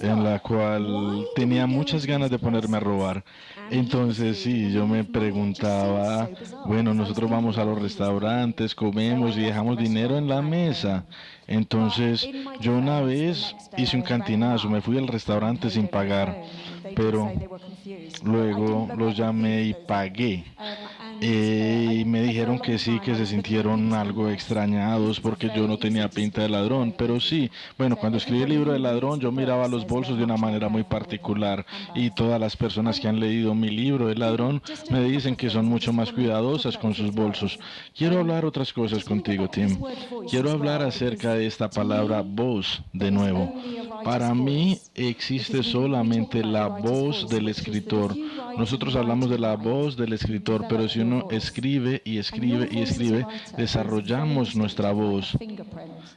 en la cual tenía muchas ganas de ponerme a robar. Entonces sí, yo me preguntaba, bueno, nosotros vamos a los restaurantes, comemos y dejamos dinero en la mesa. Entonces yo una vez hice un cantinazo, me fui al restaurante sin pagar, pero luego los llamé y pagué. Y me dijeron que sí, que se sintieron algo extrañados porque yo no tenía pinta de ladrón, pero sí, bueno, cuando escribí el libro del ladrón yo miraba los bolsos de una manera muy particular y todas las personas que han leído mi libro del ladrón me dicen que son mucho más cuidadosas con sus bolsos. Quiero hablar otras cosas contigo, Tim. Quiero hablar acerca de esta palabra voz de nuevo. Para mí existe solamente la voz del escritor. Nosotros hablamos de la voz del escritor, pero si uno escribe y escribe y escribe, desarrollamos nuestra voz.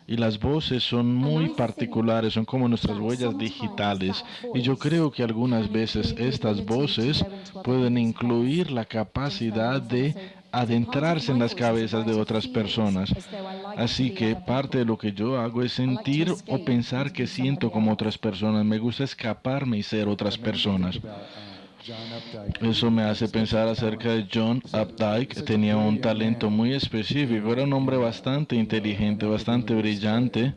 Y las voces son muy particulares, son como nuestras huellas digitales. Y yo creo que algunas veces estas voces pueden incluir la capacidad de adentrarse en las cabezas de otras personas. Así que parte de lo que yo hago es sentir o pensar que siento como otras personas. Me gusta escaparme y ser otras personas. Eso me hace pensar acerca de John Updike. Tenía un talento muy específico. Era un hombre bastante inteligente, bastante brillante,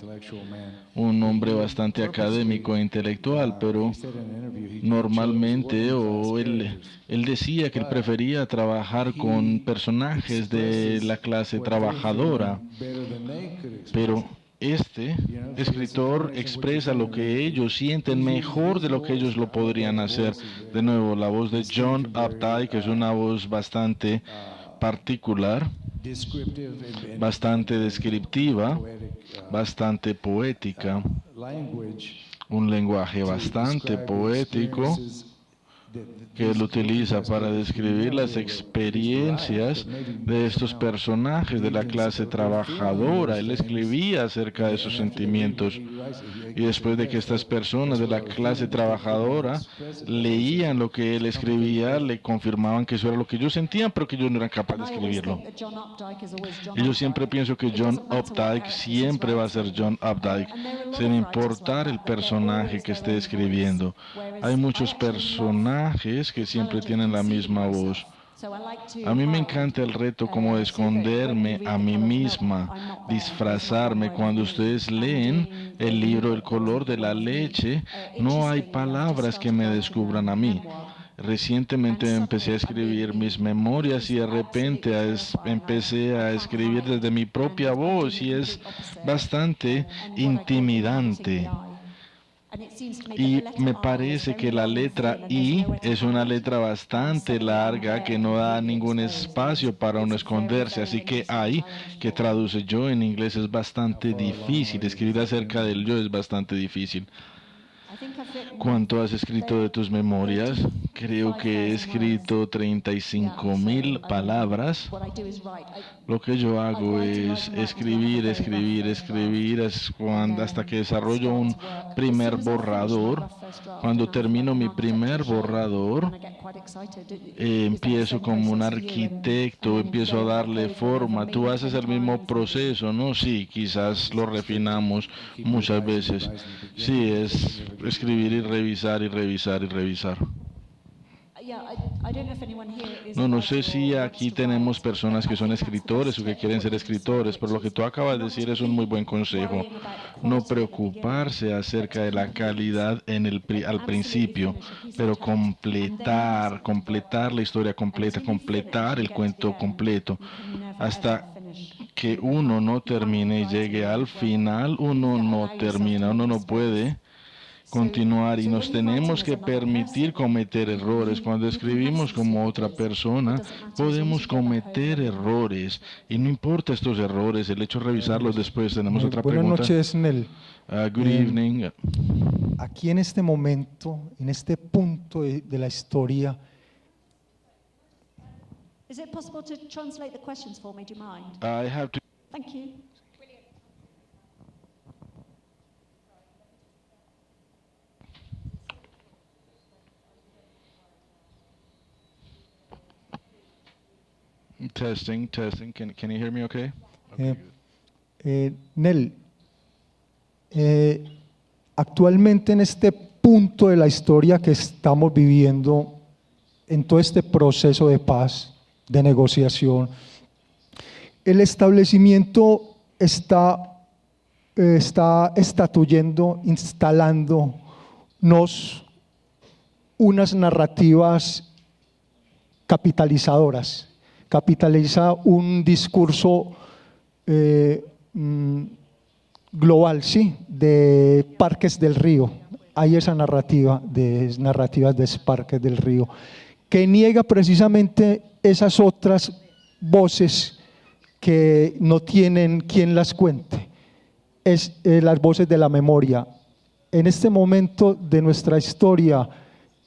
un hombre bastante académico e intelectual, pero normalmente él decía que él prefería trabajar con personajes de la clase trabajadora, pero este escritor expresa lo que ellos sienten mejor de lo que ellos lo podrían hacer. De nuevo, la voz de John Updike es una voz bastante particular, bastante descriptiva, bastante poética, un lenguaje bastante poético que él utiliza para describir las experiencias de estos personajes de la clase trabajadora. Él escribía acerca de sus sentimientos. Y después de que estas personas de la clase trabajadora leían lo que él escribía, le confirmaban que eso era lo que ellos sentían, pero que ellos no eran capaces de escribirlo. Y yo siempre pienso que John Updike siempre va a ser John Updike, sin importar el personaje que esté escribiendo. Hay muchos personajes que siempre tienen la misma voz. A mí me encanta el reto como de esconderme a mí misma, disfrazarme. Cuando ustedes leen el libro El color de la leche, no hay palabras que me descubran a mí. Recientemente empecé a escribir mis memorias y de repente empecé a escribir desde mi propia voz y es bastante intimidante. Y me parece que la letra I es una letra bastante larga que no da ningún espacio para uno esconderse. Así que I, que traduce yo en inglés, es bastante difícil. Escribir acerca del yo es bastante difícil. ¿Cuánto has escrito de tus memorias? Creo que he escrito 35,000 palabras. Lo que yo hago es escribir hasta que desarrollo un primer borrador. Cuando termino mi primer borrador, empiezo como un arquitecto, empiezo a darle forma. Tú haces el mismo proceso, ¿no? Sí, quizás lo refinamos muchas veces. Sí, es escribir y revisar y revisar y revisar. No sé si aquí tenemos personas que son escritores o que quieren ser escritores, pero lo que tú acabas de decir es un muy buen consejo. No preocuparse acerca de la calidad al principio, pero completar la historia completa, completar el cuento completo, hasta que uno no termine y llegue al final, uno no termina, uno no puede continuar y nos tenemos que permitir cometer errores. Cuando escribimos como otra persona, podemos cometer errores y no importa estos errores, el hecho de revisarlos después. Tenemos otra pregunta. Buenas noches, Nel. Good evening. Aquí en este momento, en este punto de la historia, Is it possible to translate the questions for me? Do you mind? I have to. Thank you. Testing. Can you hear me okay? Nel, actualmente en este punto de la historia que estamos viviendo, en todo este proceso de paz, de negociación, el establecimiento está instalándonos unas narrativas capitalizadoras. Capitaliza un discurso global, sí, de Parques del Río. Hay esa narrativas de Parques del Río, que niega precisamente esas otras voces que no tienen quien las cuente. Es las voces de la memoria, En este momento de nuestra historia,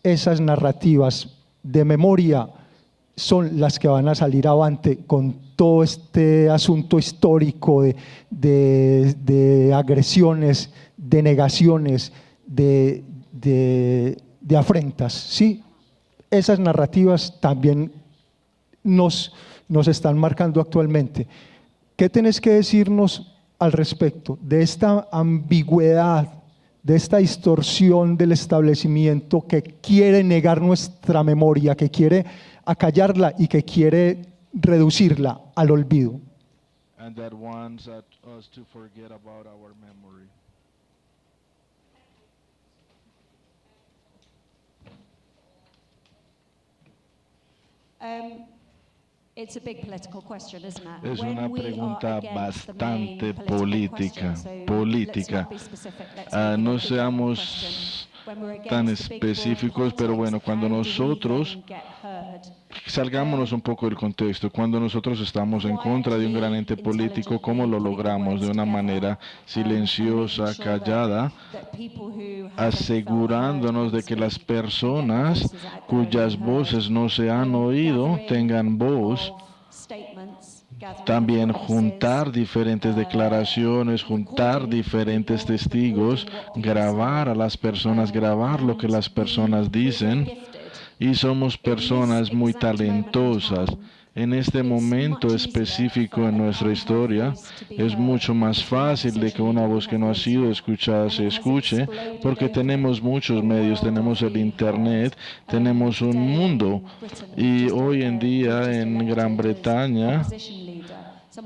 esas narrativas de memoria son las que van a salir avante con todo este asunto histórico de agresiones, de negaciones, de afrentas, ¿sí? Esas narrativas también nos están marcando actualmente. ¿Qué tenés que decirnos al respecto de esta ambigüedad, de esta distorsión del establecimiento que quiere negar nuestra memoria, que quiere acallarla y que quiere reducirla al olvido? And that wants us to forget about our memory. It's a big political question, isn't it? Es When una we are pregunta against the bastante main political política. question, so let's not be specific, let's make it a No big seamos question. When we're tan against the big broad específicos, pero bueno, politics, cuando how do we nosotros then get heard? salgámonos un poco del contexto. Cuando nosotros estamos en contra de un gran ente político, ¿cómo lo logramos? De una manera silenciosa, callada, asegurándonos de que las personas cuyas voces no se han oído tengan voz. También juntar diferentes declaraciones, juntar diferentes testigos, grabar a las personas, grabar lo que las personas dicen. Y somos personas muy talentosas. En este momento específico en nuestra historia, es mucho más fácil de que una voz que no ha sido escuchada se escuche, porque tenemos muchos medios, tenemos el Internet, tenemos un mundo. Y hoy en día en Gran Bretaña,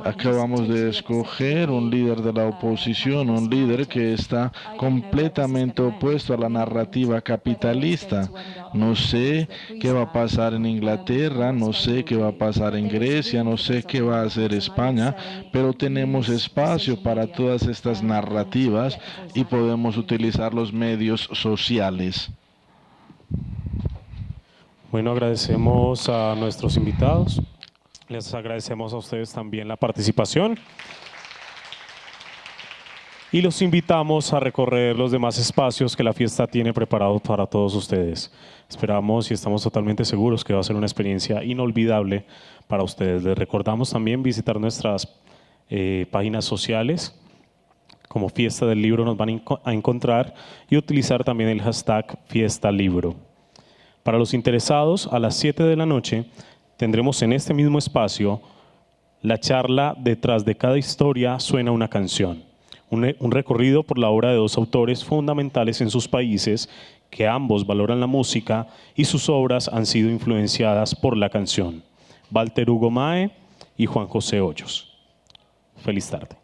acabamos de escoger un líder de la oposición, un líder que está completamente opuesto a la narrativa capitalista. No sé qué va a pasar en Inglaterra, no sé qué va a pasar en Grecia, no sé qué va a hacer España, pero tenemos espacio para todas estas narrativas y podemos utilizar los medios sociales. Bueno, agradecemos a nuestros invitados. Les agradecemos a ustedes también la participación y los invitamos a recorrer los demás espacios que la fiesta tiene preparados para todos ustedes. Esperamos y estamos totalmente seguros que va a ser una experiencia inolvidable para ustedes. Les recordamos también visitar nuestras páginas sociales. Como Fiesta del Libro nos van a encontrar y utilizar también el hashtag Fiesta Libro. Para los interesados, a las 7 de la noche tendremos en este mismo espacio la charla Detrás de cada historia suena una canción, un recorrido por la obra de dos autores fundamentales en sus países que ambos valoran la música y sus obras han sido influenciadas por la canción, Walter Hugo Mae y Juan José Hoyos. Feliz tarde.